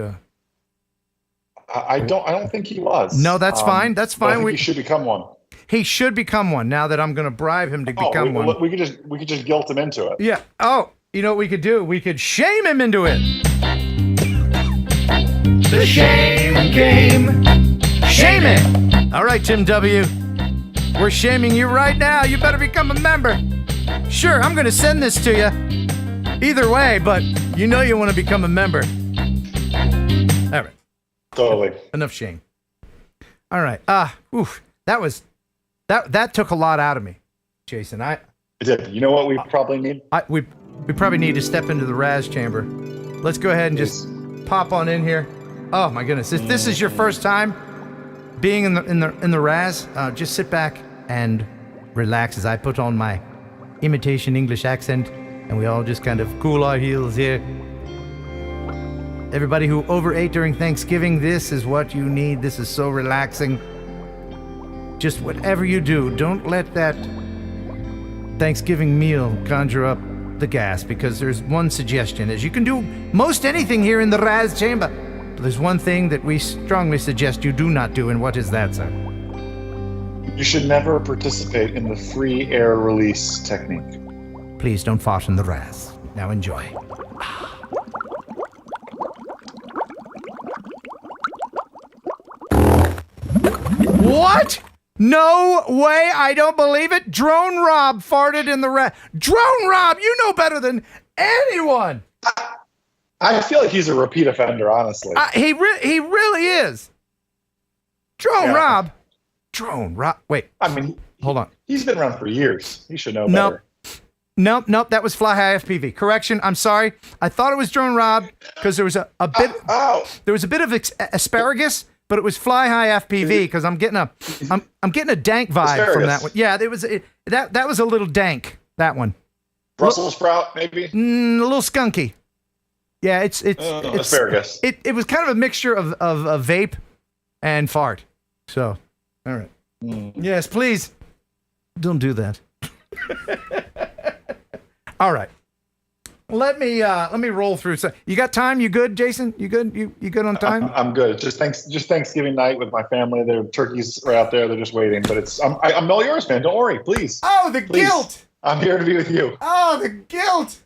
I don't think he was. No, that's fine. That's fine. He should become one. He should become one. Now that I'm going to bribe him to become one. We could just guilt him into it. Yeah. Oh, you know what we could do? We could shame him into it. The shame game. Shame it. All right, Tim W. We're shaming you right now. You better become a member. Sure, I'm going to send this to you. Either way, but you know you want to become a member. All right. Totally. Enough shame. All right. That took a lot out of me, Jason. It did. You know what we probably need? We probably need to step into the RAS chamber. Let's go ahead and just pop on in here. Oh my goodness! If this is your first time being in the RAS, just sit back and relax as I put on my imitation English accent, and we all just kind of cool our heels here. Everybody who overate during Thanksgiving, this is what you need. This is so relaxing. Just whatever you do, don't let that Thanksgiving meal conjure up the gas, because there's one suggestion, is you can do most anything here in the RAS chamber. But there's one thing that we strongly suggest you do not do, and what is that, sir? You should never participate in the free air release technique. Please don't fart in the RAS. Now enjoy. What? No way, I don't believe it. Drone Rob farted in the RAS. Drone Rob, you know better than anyone. I feel like he's a repeat offender, honestly. He really is. Drone Rob. Drone Rob. Wait. I mean, hold on. He's been around for years. He should know better. Nope. That was Fly High FPV. Correction. I'm sorry. I thought it was Drone Rob because there was a bit. There was a bit of asparagus, but it was Fly High FPV because I'm getting a dank vibe from that one. Yeah, that was a little dank. That one. Brussels sprout, maybe. A little skunky. Yeah, it's asparagus. It was kind of a mixture of vape and fart. So, all right. Yes, please don't do that. All right. Let me roll through. So, you got time? You good, Jason? You good? You good on time? I'm good. Just Thanksgiving night with my family. Their turkeys are out there. They're just waiting. But I'm all yours, man. Don't worry, please. Oh, the guilt. I'm here to be with you. Oh, the guilt.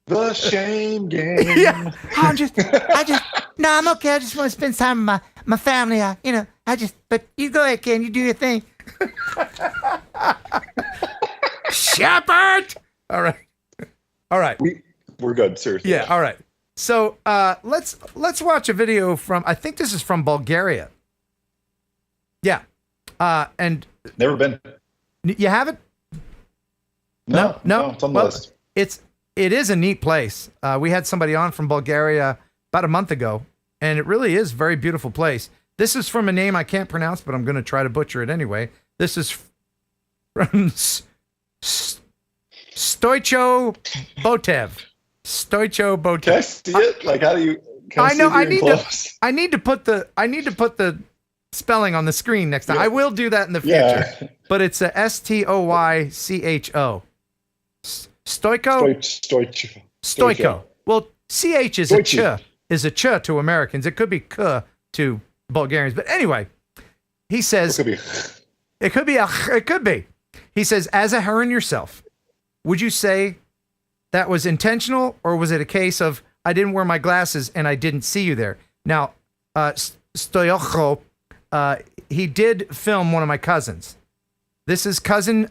The shame game. Yeah. I'm okay. I just want to spend time with my family. But you go ahead, Ken. You do your thing. Shepherd. All right. We're good, seriously. Yeah. All right. So let's watch a video from. I think this is from Bulgaria. Yeah. And never been. You haven't? No. It's on the list. It is a neat place. We had somebody on from Bulgaria about a month ago, and it really is a very beautiful place. This is from a name I can't pronounce, but I'm going to try to butcher it anyway. This is from Stoicho Botev. Stoicho Botev. Can I see it? Like, how do you? I know. I need to put the spelling on the screen next time. Yeah. I will do that in the future. Yeah. But it's a Stoycho. Stoicho. Well, CH is a ch to Americans. It could be k to Bulgarians. But anyway, he says it could be. He says, as a Heron yourself, would you say that was intentional, or was it a case of I didn't wear my glasses and I didn't see you there? Now, Stoicho, he did film one of my cousins. This is cousin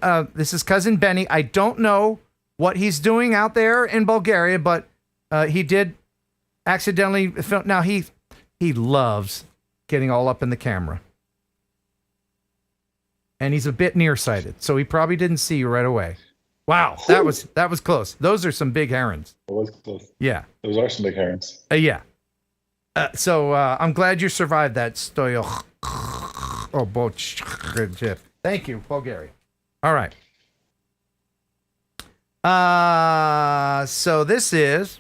Benny. I don't know what he's doing out there in Bulgaria, but he did accidentally film. Now he loves getting all up in the camera, and he's a bit nearsighted, so he probably didn't see you right away. Wow, that was close. Those are some big herons. It was close. Yeah, those are some big herons. Yeah. So I'm glad you survived that, Stoyach. Oh, thank you, Bulgaria. All right. So this is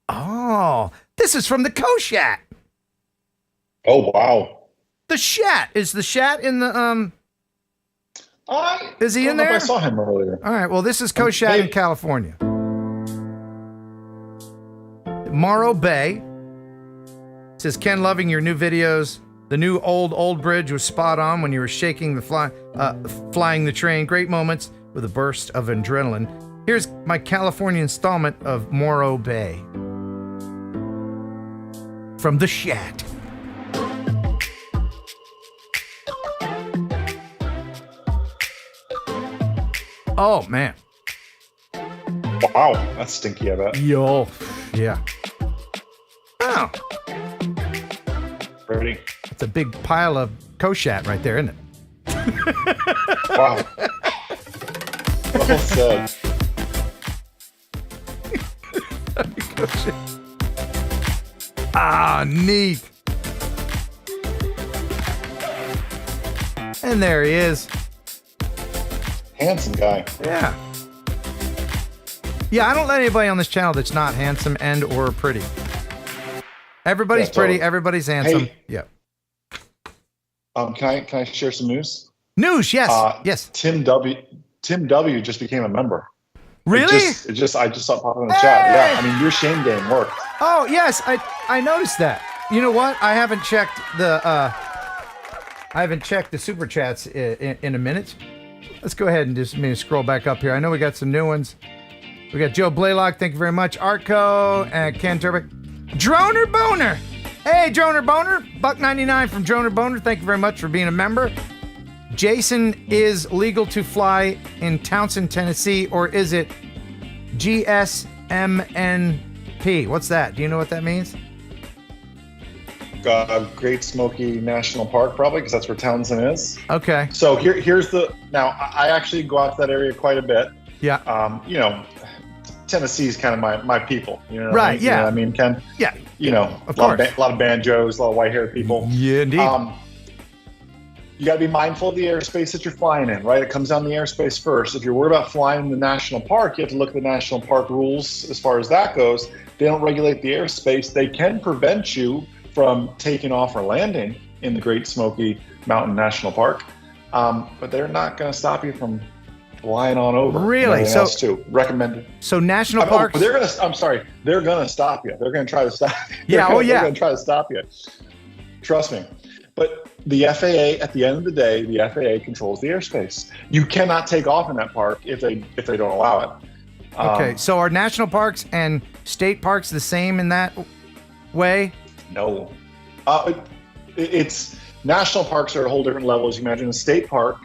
from the Koshat. Oh, wow. The Shat. Is the Shat in the is he in there? I saw him earlier. All right. Well, this is Koshat in California. Morro Bay. It says, Ken, loving your new videos. The new old bridge was spot on when you were shaking the flying the train. Great moments with a burst of adrenaline. Here's my California installment of Morro Bay. From the Shat. Oh, man. Wow, that's stinky, I bet. Yo, yeah. Oh. Ready? It's a big pile of Koshat right there, isn't it? Wow. Well said. Ah, neat. And there he is. Handsome guy. Yeah. Yeah, I don't let anybody on this channel that's not handsome and or pretty. Everybody's pretty. Everybody's handsome. Hey, yeah. Can I share some news? News, yes. Yes. Tim W just became a member. Really? I just saw it pop up in the chat. Yeah. I mean, your shame game worked. Oh, yes. I noticed that. You know what? I haven't checked the super chats in a minute. Let's go ahead and just scroll back up here. I know we got some new ones. We got Joe Blaylock, thank you very much. Arco and Ken Turbick. Droner Boner. Hey, Droner Boner. $1.99 from Droner Boner. Thank you very much for being a member. Jason is legal to fly in Townsend, Tennessee, or is it GSMNP? What's that? Do you know what that means? Great Smoky National Park, probably, because that's where Townsend is. Okay. So here's the. Now, I actually go out to that area quite a bit. Yeah. You know, Tennessee's kind of my people. You know, right? You know what I mean, Ken. Yeah. You know, a lot of banjos, a lot of white-haired people. Yeah, indeed. You got to be mindful of the airspace that you're flying in, right? It comes down the airspace first. If you're worried about flying in the national park, you have to look at the national park rules as far as that goes. They don't regulate the airspace. They can prevent you from taking off or landing in the Great Smoky Mountain National Park, but they're not going to stop you from flying on over. Really? So else too. Recommended. So national parks. They're going to. I'm sorry. They're going to stop you. They're going to try to stop. Yeah. They're going to try to stop you. Trust me. But the FAA, at the end of the day, the FAA controls the airspace. You cannot take off in that park if they don't allow it. Okay, so are national parks and state parks the same in that way? No. It's national parks are at a whole different level. As you imagine, a state park,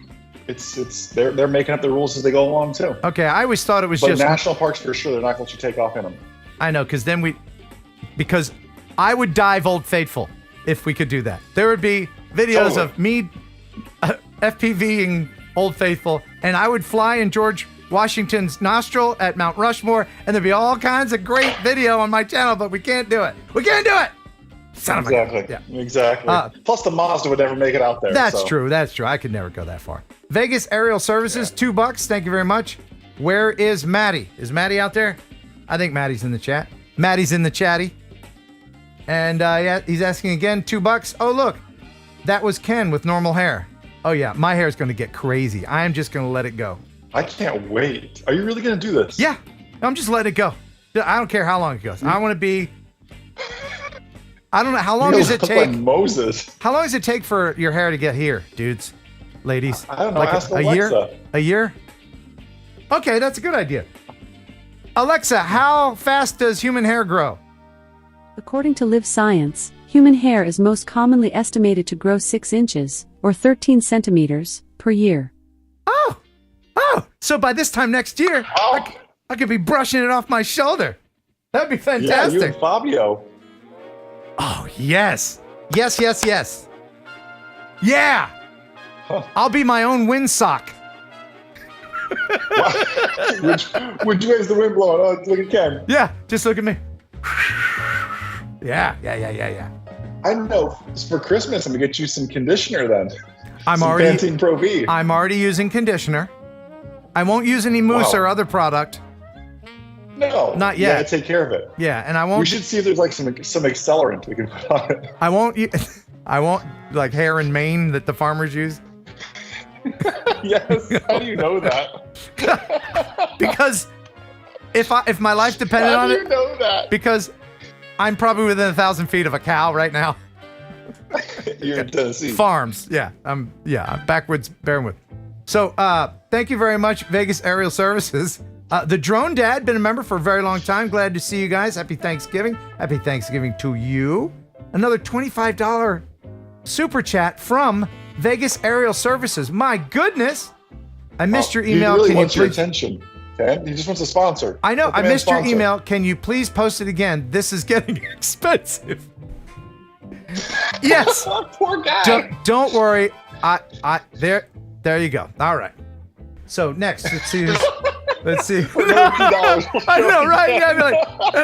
they're making up the rules as they go along too. Okay, I always thought it was just national parks for sure. They're not going to let you take off in them. I know, because I would dive Old Faithful if we could do that. There would be videos of me FPVing Old Faithful, and I would fly in George Washington's nostril at Mount Rushmore, and there'd be all kinds of great video on my channel, but we can't do it. We can't do it! Son of a gun. Yeah. Exactly. Plus the Mazda would never make it out there. That's true. That's true. I could never go that far. Vegas Aerial Services, $2. Thank you very much. Where is Maddie? Is Maddie out there? I think Maddie's in the chat. Maddie's in the chatty. And he's asking again, $2. Oh, look. That was Ken with normal hair. Oh, yeah. My hair is going to get crazy. I am just going to let it go. I can't wait. Are you really going to do this? Yeah. I'm just letting it go. I don't care how long it goes. I want to be... I don't know. How long does it take? Like Moses. How long does it take for your hair to get here, dudes? Ladies? I don't know. Like Ask a Alexa. year? A year? Okay, that's a good idea. Alexa, how fast does human hair grow? According to Live Science, human hair is most commonly estimated to grow 6 inches, or 13 centimeters, per year. Oh! So by this time next year, I could be brushing it off my shoulder. That'd be fantastic. Yeah, you and Fabio. Oh, yes. Yes. Yeah! Huh. I'll be my own windsock. Which way is the wind blowing? Oh, look at Ken. Yeah, just look at me. Yeah. I know. For Christmas, I'm gonna get you some conditioner then. Pantene Pro V. I'm already using conditioner. I won't use any mousse or other product. No, not yet. Yeah, take care of it. Yeah, and I won't. We should see if there's like some accelerant we can put on it. I won't like hair and mane that the farmers use. Yes. How do you know that? Because if my life depended on it. How do you know that? Because I'm probably within 1,000 feet of a cow right now. You're in Tennessee. Farms. Yeah. I'm backwoods bearing with. So thank you very much, Vegas Aerial Services. The Drone Dad, been a member for a very long time. Glad to see you guys. Happy Thanksgiving. Happy Thanksgiving to you. Another $25 super chat from Vegas Aerial Services. My goodness. I missed your email. He really Can wants you your please... attention. Okay? He just wants a sponsor. I know. I missed your email. Can you please post it again? This is getting expensive. Yes. Poor guy. Don't worry. There you go. All right. So next, let's see. I know, right? Yeah, like,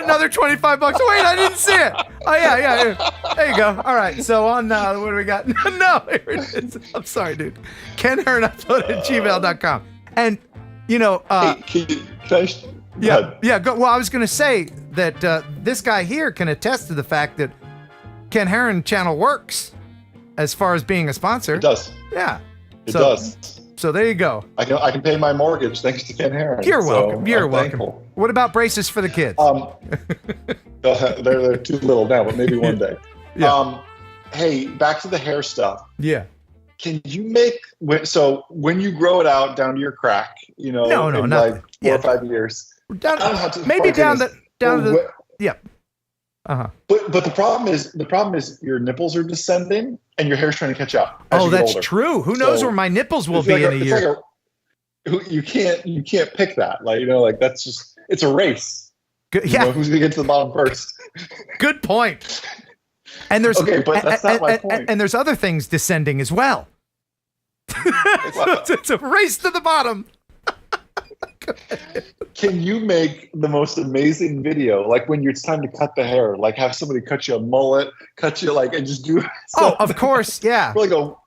another $25. Wait, I didn't see it. Oh yeah. There you go. All right. So on what do we got? No, here it is. I'm sorry, dude. Ken Heron upload at gmail.com. And go. Well, I was going to say that this guy here can attest to the fact that Ken Heron channel works as far as being a sponsor. It does. Yeah. It does. So there you go. I can pay my mortgage thanks to Ken Heron. You're welcome. So You're I'm welcome. Thankful. What about braces for the kids? They're too little now, but maybe one day. Yeah. Hey, back to the hair stuff. Yeah. Can you when you grow it out down to your crack, No, in not like 4 or 5 years, down the yeah. Uh-huh. But the problem is your nipples are descending and your hair's trying to catch up. Oh, that's true. Who knows where my nipples will be in a year? You can't pick that. That's just, it's a race. Good, yeah. Who's gonna get to the bottom first? Good point. And there's okay, but that's not my point. And there's other things descending as well. It's a race to the bottom. Can you make the most amazing video, like when it's time to cut the hair, like have somebody cut you a mullet, cut you like, and just do? Oh, of course, yeah. Really go.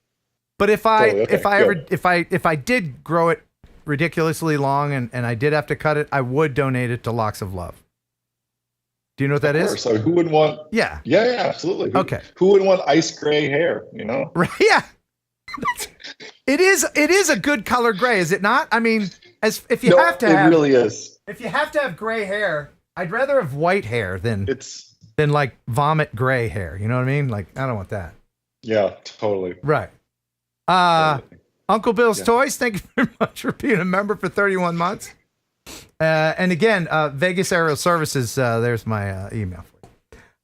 But if I did grow it ridiculously long and I did have to cut it, I would donate it to Locks of Love. Do you know what that is? So who wouldn't want? Yeah. Yeah, absolutely. Okay. Who wouldn't want ice gray hair? You know? Right. Yeah. It is a good color gray, is it not? I mean, if you have to have, it really is. If you have to have gray hair, I'd rather have white hair than like vomit gray hair. You know what I mean? Like, I don't want that. Yeah, totally. Right. Uncle Bill's Toys, thank you very much for being a member for 31 months. And again, Vegas Aerial Services, there's my email for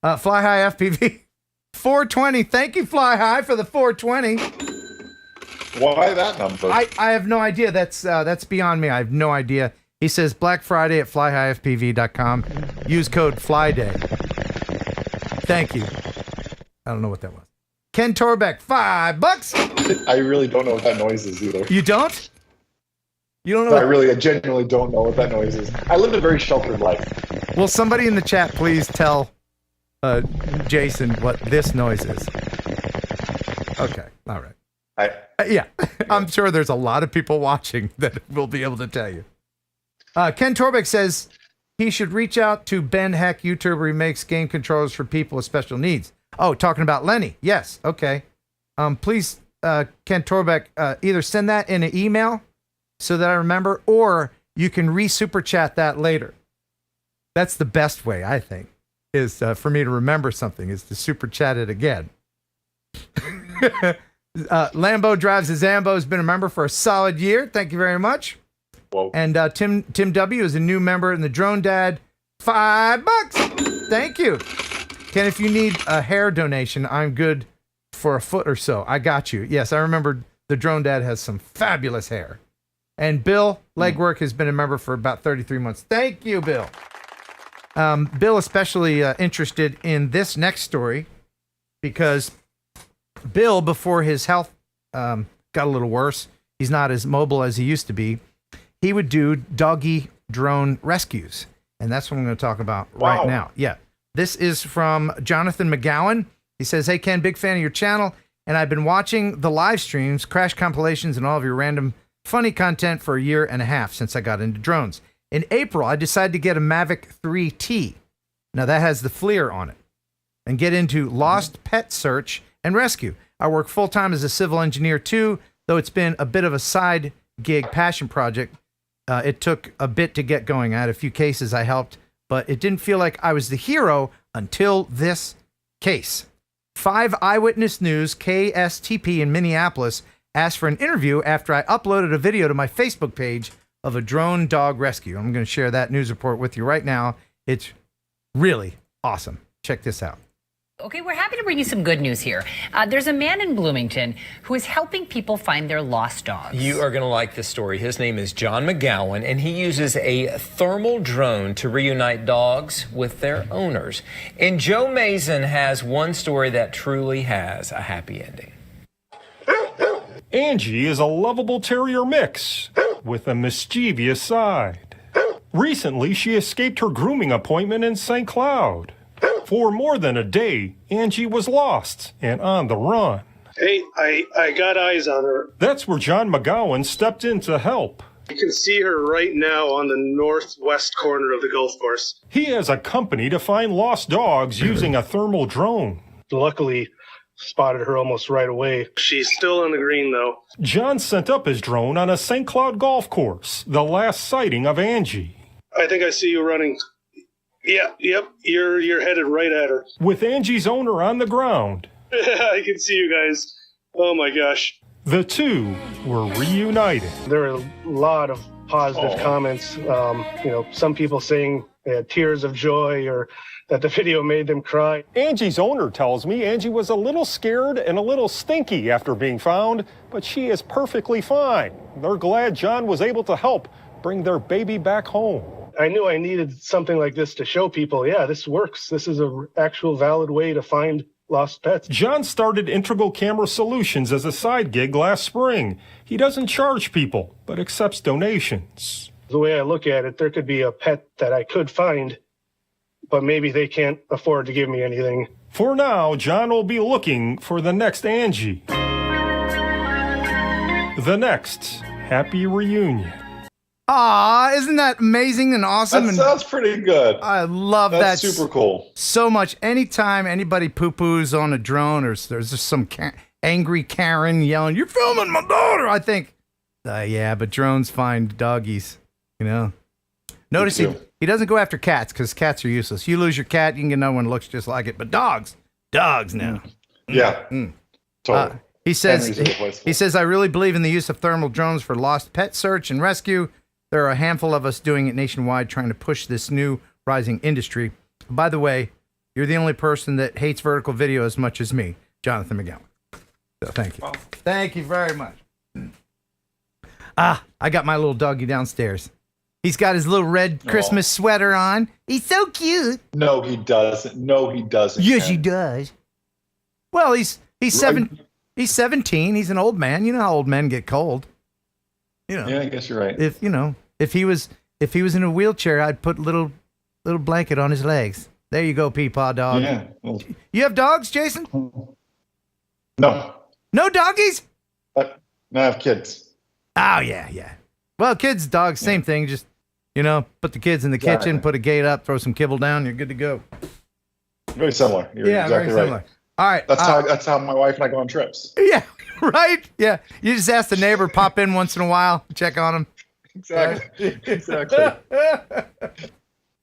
you. Fly High FPV 420. Thank you, Fly High, for the 420. Why that number? I have no idea. That's beyond me. I have no idea. He says Black Friday at flyhighfpv.com. Use code FLYDAY. Thank you. I don't know what that was. Ken Torbeck, $5. I really don't know what that noise is either. You don't? You don't know? I genuinely don't know what that noise is. I lived a very sheltered life. Will somebody in the chat please tell Jason what this noise is? Okay. All right. Yeah, I'm sure there's a lot of people watching that will be able to tell you. Ken Torbeck says he should reach out to Ben Heck, YouTuber who makes game controllers for people with special needs. Oh, talking about Lenny. Yes. Okay. Please, Ken Torbeck, either send that in an email so that I remember, or you can re-super chat that later. That's the best way, I think, is for me to remember something, is to super chat it again. Lambo Drives a Zambo has been a member for a solid year. Thank you very much. Whoa. And Tim W is a new member in the Drone Dad. $5. Thank you. Ken, if you need a hair donation, I'm good for a foot or so. I got you. Yes, I remember the Drone Dad has some fabulous hair. And Bill Legwork has been a member for about 33 months. Thank you, Bill. Bill especially interested in this next story because Bill, before his health got a little worse, he's not as mobile as he used to be. He would do doggy drone rescues. And that's what I'm going to talk about right now. Yeah. This is from Jonathan McGowan. He says, hey, Ken, big fan of your channel. And I've been watching the live streams, crash compilations, and all of your random funny content for a year and a half since I got into drones. In April, I decided to get a Mavic 3T. Now that has the FLIR on it. And get into lost pet search and rescue. I work full-time as a civil engineer too, though it's been a bit of a side gig passion project. It took a bit to get going. I had a few cases I helped, but it didn't feel like I was the hero until this case. 5 Eyewitness News, KSTP in Minneapolis, asked for an interview after I uploaded a video to my Facebook page of a drone dog rescue. I'm going to share that news report with you right now. It's really awesome. Check this out. Okay, we're happy to bring you some good news here. There's a man in Bloomington who is helping people find their lost dogs. You are going to like this story. His name is John McGowan, and he uses a thermal drone to reunite dogs with their owners. And Joe Mason has one story that truly has a happy ending. Angie is a lovable terrier mix with a mischievous side. Recently, she escaped her grooming appointment in St. Cloud. For more than a day, Angie was lost and on the run. Hey, I got eyes on her. That's where John McGowan stepped in to help. You can see her right now on the northwest corner of the golf course. He has a company to find lost dogs using a thermal drone. Luckily, spotted her almost right away. She's still on the green, though. John sent up his drone on a St. Cloud golf course, the last sighting of Angie. I think I see you running. Yeah, yep, you're headed right at her. With Angie's owner on the ground. I can see you guys. Oh my gosh. The two were reunited. There are a lot of positive comments. Some people saying they had tears of joy or that the video made them cry. Angie's owner tells me Angie was a little scared and a little stinky after being found, but she is perfectly fine. They're glad John was able to help bring their baby back home. I knew I needed something like this to show people, yeah, this works. This is an actual valid way to find lost pets. John started Integral Camera Solutions as a side gig last spring. He doesn't charge people, but accepts donations. The way I look at it, there could be a pet that I could find, but maybe they can't afford to give me anything. For now, John will be looking for the next Angie. The next happy reunion. Ah, isn't that amazing and awesome? That sounds pretty good. I love that. That's super cool. So much. Anytime anybody poo-poos on a drone or there's just some angry Karen yelling, "You're filming my daughter," I think, yeah, but drones find doggies, you know. Notice he doesn't go after cats because cats are useless. You lose your cat, you can get another one that looks just like it. But dogs now. Yeah. Totally. He says, I really believe in the use of thermal drones for lost pet search and rescue. There are a handful of us doing it nationwide, trying to push this new rising industry. By the way, you're the only person that hates vertical video as much as me, Jonathan McGowan. So thank you. Wow. Thank you very much. I got my little doggy downstairs. He's got his little red Christmas sweater on. He's so cute. No, he doesn't. Yes, he does. Well, he's 17. He's an old man. You know how old men get cold. You know. Yeah, I guess you're right. If he was in a wheelchair, I'd put little blanket on his legs. There you go, Peepaw dog. Yeah. Well, you have dogs, Jason? No. No doggies? No, I have kids. Oh yeah. Well, kids, dogs, same thing. Just put the kids in the kitchen, put a gate up, throw some kibble down, you're good to go. Very similar. You're exactly very similar. Right. All right. That's how my wife and I go on trips. Yeah, right? Yeah. You just ask the neighbor, pop in once in a while, check on him. Exactly. Exactly.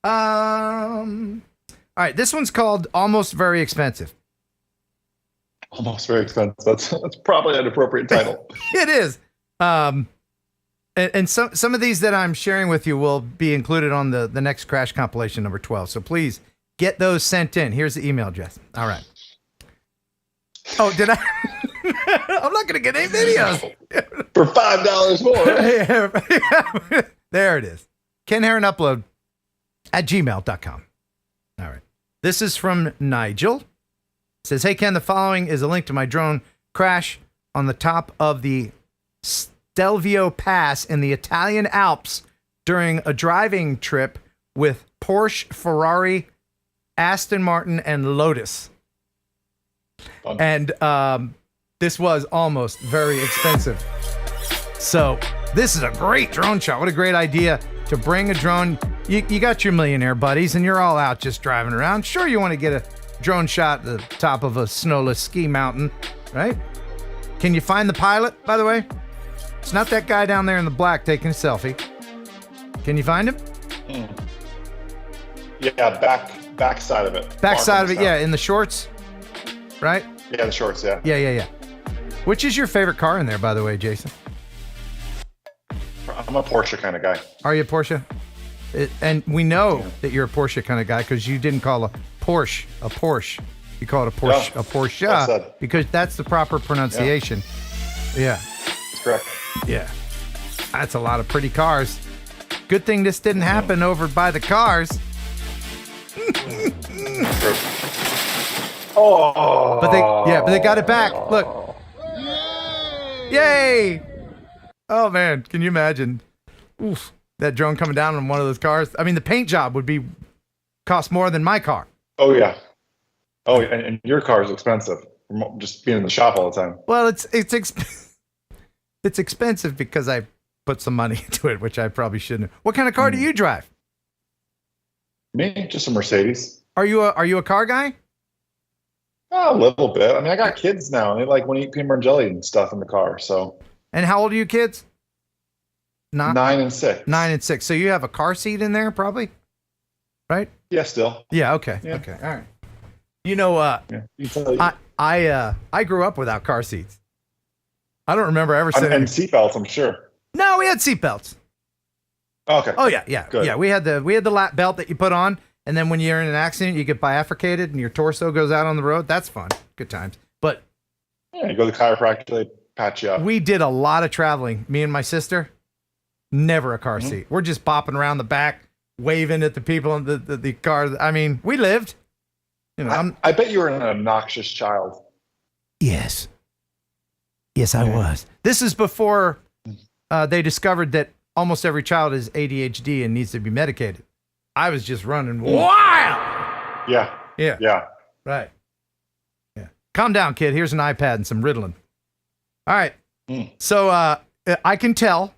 All right. This one's called Almost Very Expensive. Almost Very Expensive. That's probably an appropriate title. It is. And some of these that I'm sharing with you will be included on the next Crash compilation number 12. So please get those sent in. Here's the email address. All right. Oh, did I? I'm not going to get any videos. For $5 more. There it is. Ken Heron Upload at gmail.com. All right. This is from Nigel. It says, hey, Ken, the following is a link to my drone crash on the top of the Stelvio Pass in the Italian Alps during a driving trip with Porsche, Ferrari, Aston Martin, and Lotus. Fun. And this was almost very expensive. So this is a great drone shot. What a great idea to bring a drone. You got your millionaire buddies and you're all out just driving around. Sure, you want to get a drone shot at the top of a snowless ski mountain, right? Can you find the pilot, by the way? It's not that guy down there in the black taking a selfie. Can you find him? Yeah, back side of it. Back side of it, yeah, in the shorts, right? Yeah, the shorts, yeah. Yeah. Which is your favorite car in there, by the way, Jason? I'm a Porsche kind of guy. Are you a Porsche? And we know that you're a Porsche kind of guy because you didn't call a Porsche a Porsche. You call it a Porsche, a Porsche, because that's the proper pronunciation. Yeah. That's correct. Yeah. That's a lot of pretty cars. Good thing this didn't happen over by the cars. But they got it back. Look. Yay! Oh man, can you imagine? Oof, that drone coming down on one of those cars. I mean, the paint job would cost more than my car. Oh yeah. Oh, and your car is expensive. From just being in the shop all the time. Well, it's expensive because I put some money into it, which I probably shouldn't. What kind of car do you drive? Me, just a Mercedes. Are you a car guy? A little bit. I mean, I got kids now, and they like want to eat peanut butter and jelly and stuff in the car. So. And how old are you kids? 9 and 6. 9 and 6. So you have a car seat in there, probably, right? Yeah, still. Yeah. Okay. Yeah. Okay. All right. You know, I grew up without car seats. I don't remember ever sitting. And seatbelts, I'm sure. No, we had seatbelts. Okay. Oh yeah. Good. Yeah, we had the lap belt that you put on, and then when you're in an accident, you get bifurcated and your torso goes out on the road. That's fun. Good times. But yeah, you go to the chiropractor, they patch you up. We did a lot of traveling. Me and my sister. Never a car seat. We're just bopping around the back, waving at the people in the car. I mean, we lived. I bet you were an obnoxious child. Yes. Yes, I was. This is before they discovered that almost every child is ADHD and needs to be medicated. I was just running wild. Yeah. Yeah. Yeah. Right. Yeah. Calm down, kid. Here's an iPad and some Ritalin. All right. So I can tell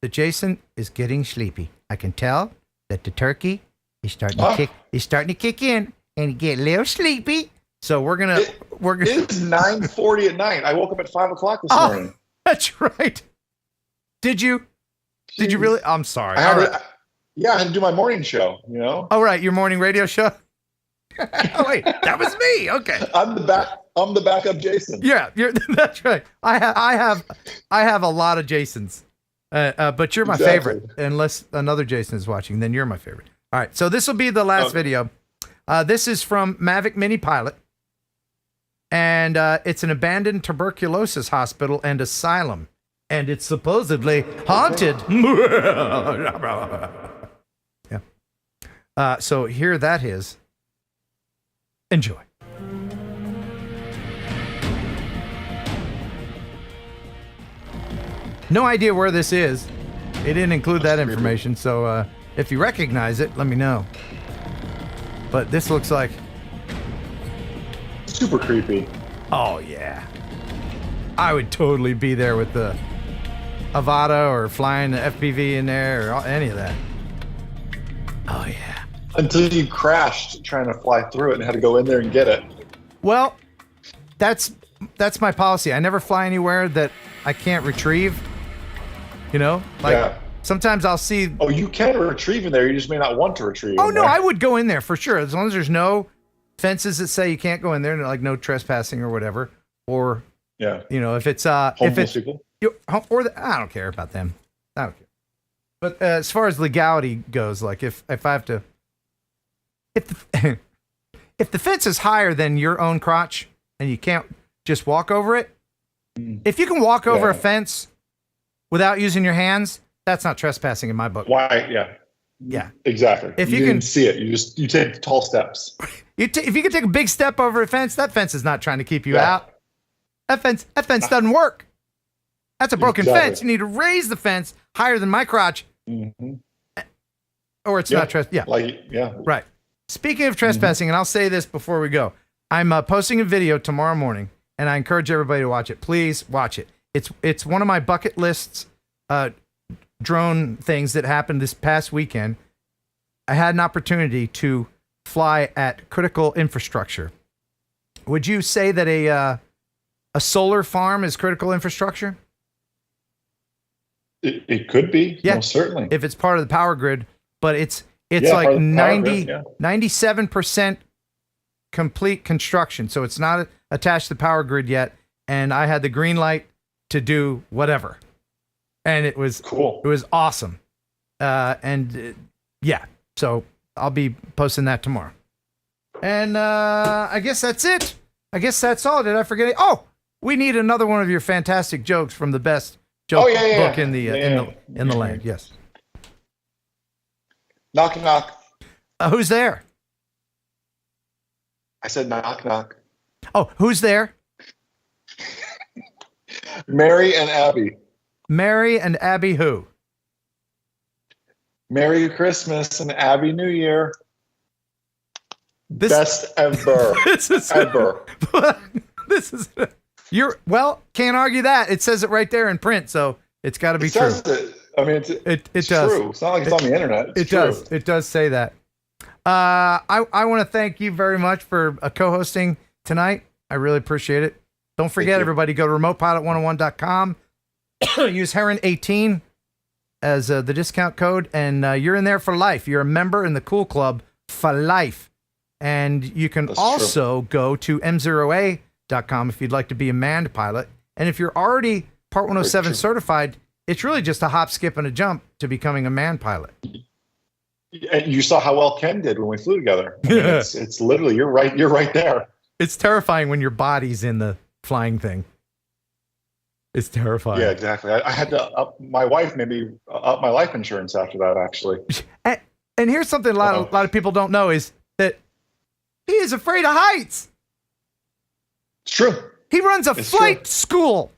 that Jason is getting sleepy. I can tell that the turkey is starting to kick. He's starting to kick in, and he get a little sleepy. So we're gonna. It's 9:40 at night. I woke up at 5 o'clock this morning. That's right. Did you? Did you really? I'm sorry. I had to do my morning show. You know. Oh right, your morning radio show. Oh wait, that was me. Okay. I'm the backup Jason. Yeah, that's right. I have a lot of Jasons, but you're my favorite. Unless another Jason is watching, then you're my favorite. All right, so this will be the last video. This is from Mavic Mini Pilot, and it's an abandoned tuberculosis hospital and asylum, and it's supposedly haunted. Yeah. So here that is. Enjoy. No idea where this is. It didn't include that information, so if you recognize it, let me know. But this looks like... super creepy. Oh, yeah. I would totally be there with the Avata or flying the FPV in there or any of that. Oh, yeah. Until you crashed trying to fly through it and had to go in there and get it. Well, that's my policy. I never fly anywhere that I can't retrieve. You know, like sometimes I'll see. Oh, you can retrieve in there. You just may not want to retrieve. Oh no, I would go in there for sure, as long as there's no fences that say you can't go in there, like no trespassing or whatever. Or you know, if it's homeless people, I don't care about them. I don't care. But as far as legality goes, like if I have to. If the fence is higher than your own crotch and you can't just walk over it, if you can walk over a fence without using your hands, that's not trespassing in my book. Why? Yeah. Yeah. Exactly. If you can see it, you take tall steps. If you can take a big step over a fence, that fence is not trying to keep you out. That fence doesn't work. That's a broken fence. You need to raise the fence higher than my crotch, or it's not trespassing. Right. Speaking of trespassing, and I'll say this before we go, I'm posting a video tomorrow morning, and I encourage everybody to watch it. Please watch it. It's one of my bucket lists drone things that happened this past weekend. I had an opportunity to fly at critical infrastructure. Would you say that a solar farm is critical infrastructure? It could be, most certainly. If it's part of the power grid, but it's like 97% complete construction. So it's not attached to the power grid yet. And I had the green light to do whatever. And it was cool. It was awesome. So I'll be posting that tomorrow. And I guess that's it. I guess that's all. Did I forget it? Oh, we need another one of your fantastic jokes from the best joke book in the land. Yes. Knock, knock. Who's there? I said knock, knock. Oh, who's there? Mary and Abby. Mary and Abby who? Merry Christmas and Abby New Year. Best ever. Ever. Can't argue that. It says it right there in print, so it's got to be true. I mean, it's does. true. It's not like it's on the internet. It does. It does say that. I want to thank you very much for co-hosting tonight. I really appreciate it. Don't forget, everybody, go to remotepilot101.com. Use Heron18 as the discount code, and you're in there for life. You're a member in the Cool Club for life. And you can also go to m0a.com if you'd like to be a manned pilot. And if you're already Part 107 certified, it's really just a hop, skip, and a jump to becoming a manned pilot. And you saw how well Ken did when we flew together. I mean, it's literally, you're right there. It's terrifying when your body's in the flying thing. It's terrifying. Yeah, exactly. I had to up my wife made me up my life insurance after that, actually. And here's something a lot of people don't know is that He is afraid of heights. It's true. He runs a flight school.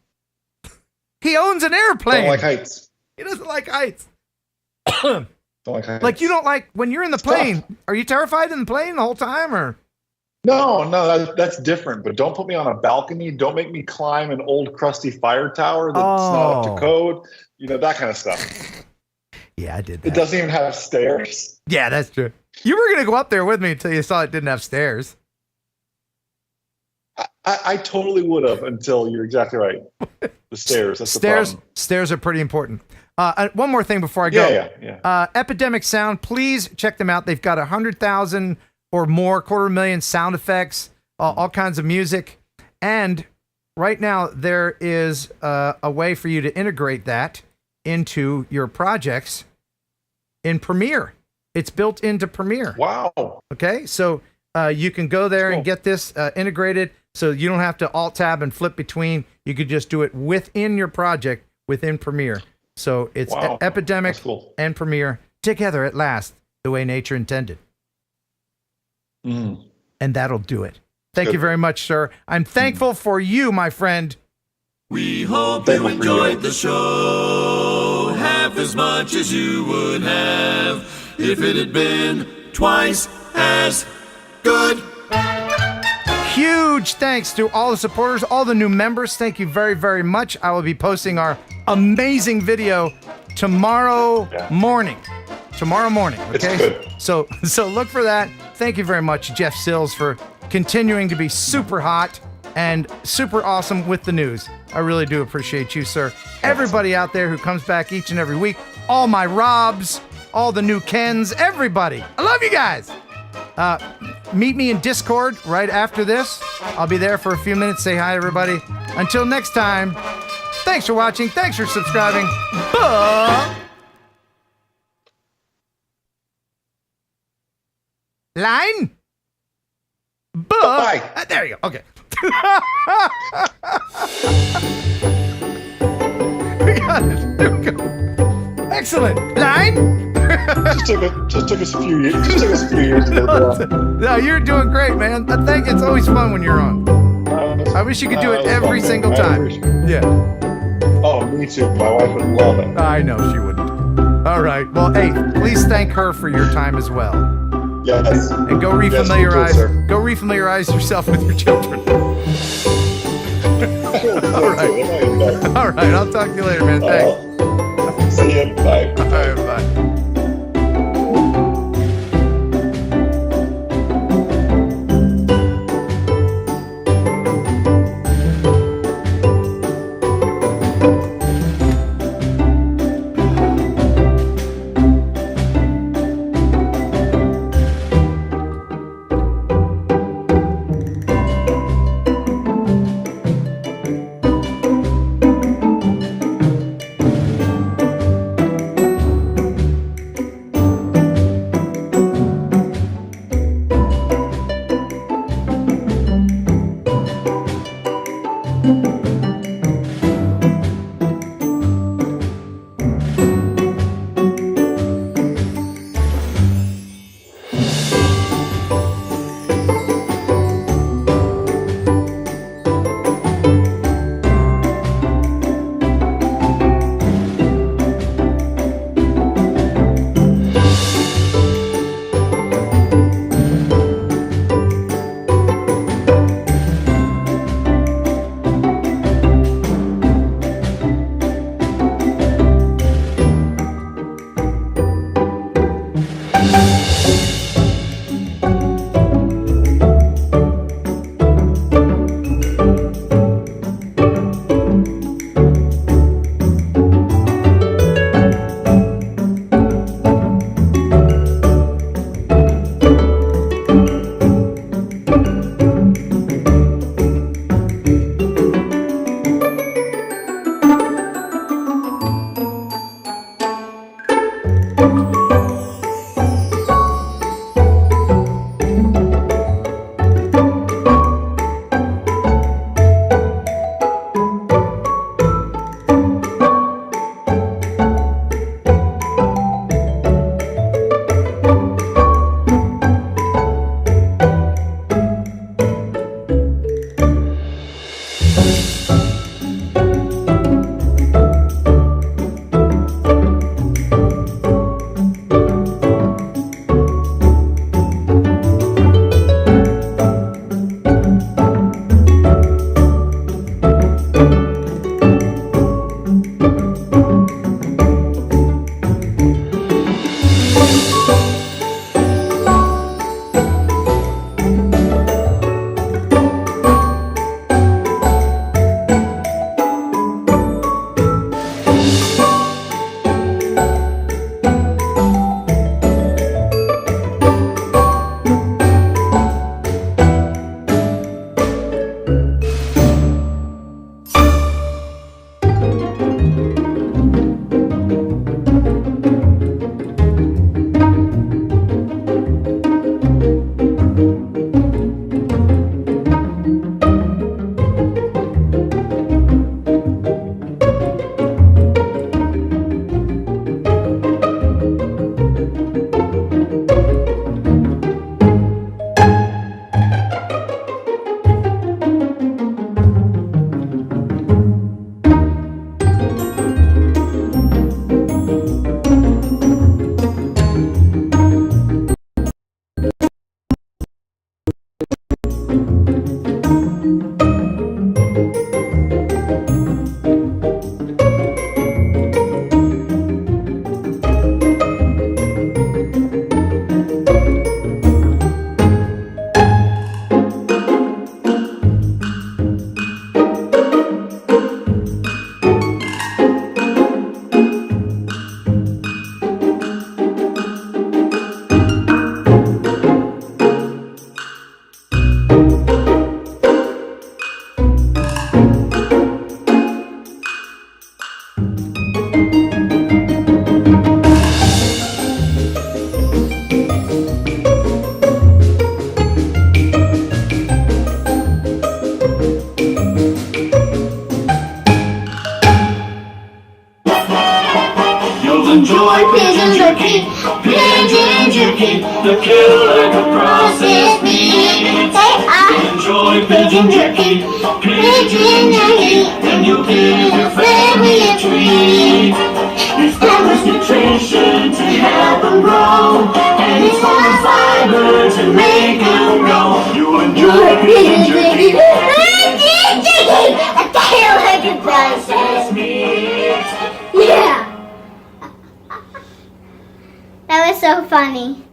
He owns an airplane. Don't like heights. He doesn't like heights. Don't like heights. Like you don't like when you're in the plane. Are you terrified in the plane the whole time, or? No, that's different. But don't put me on a balcony. Don't make me climb an old crusty fire tower that's not up to code. You know, that kind of stuff. Yeah, I did that. It doesn't even have stairs. Yeah, that's true. You were going to go up there with me until you saw it didn't have stairs. I totally would have until you're exactly right. The stairs. That's the problem. Stairs are pretty important. One more thing before I go. Yeah. Epidemic Sound, please check them out. They've got 100,000 or more, 250,000 sound effects, all kinds of music. And right now there is a way for you to integrate that into your projects in Premiere. It's built into Premiere. Wow. Okay, so you can go there and get this integrated, so you don't have to Alt-Tab and flip between. You could just do it within your project, within Premiere. So it's Epidemic and Premiere together at last, the way nature intended. And that'll do it. Thank you very much, sir. I'm thankful for you, my friend. We hope you enjoyed the show half as much as you would have if it had been twice as good. Huge thanks to all the supporters, all the new members. Thank you very, very much. I will be posting our amazing video tomorrow morning. Tomorrow morning, okay? So look for that. Thank you very much, Jeff Sills, for continuing to be super hot and super awesome with the news. I really do appreciate you, sir. Everybody out there who comes back each and every week, all my Robs, all the new Kens, everybody. I love you guys. Meet me in Discord right after this. I'll be there for a few minutes. Say hi, everybody. Until next time, thanks for watching. Thanks for subscribing. Line? Bye. There you go. Okay. We got it. There we go. Excellent. Line? just took us a few years. Just took us a few years to get that. No, you're doing great, man. I think it's always fun when you're on. I wish you could do it every single time. Yeah. Oh, me too. My wife would love it. I know she wouldn't. All right. Well, hey, please thank her for your time as well. Yes. And go refamiliarize. Go refamiliarize yourself with your children. All right. All right. I'll talk to you later, man. Thanks. See you. Bye. All right. Bye. the killer could process meat. Enjoy pigeon jerky, and you'll give your family a treat. It's balanced nutrition to help them grow, and it's full of fiber to make them grow. You'll enjoy pigeon jerky, a killer could process meat. Yeah. That was so funny.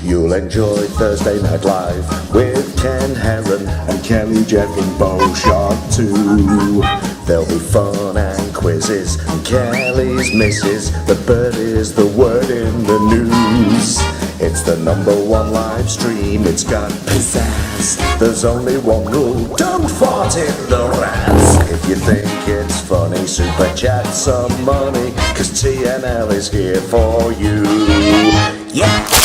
You'll enjoy Thursday Night Live with Ken Heron and Kelly Jeff and Bo Shark too. There'll be fun and quizzes and Kelly's misses. The bird is the word in the news. It's the #1 live stream, it's got pizzazz. There's only one rule, don't fart in the rats. If you think it's funny, super chat some money, 'cause TNL is here for you. Yeah!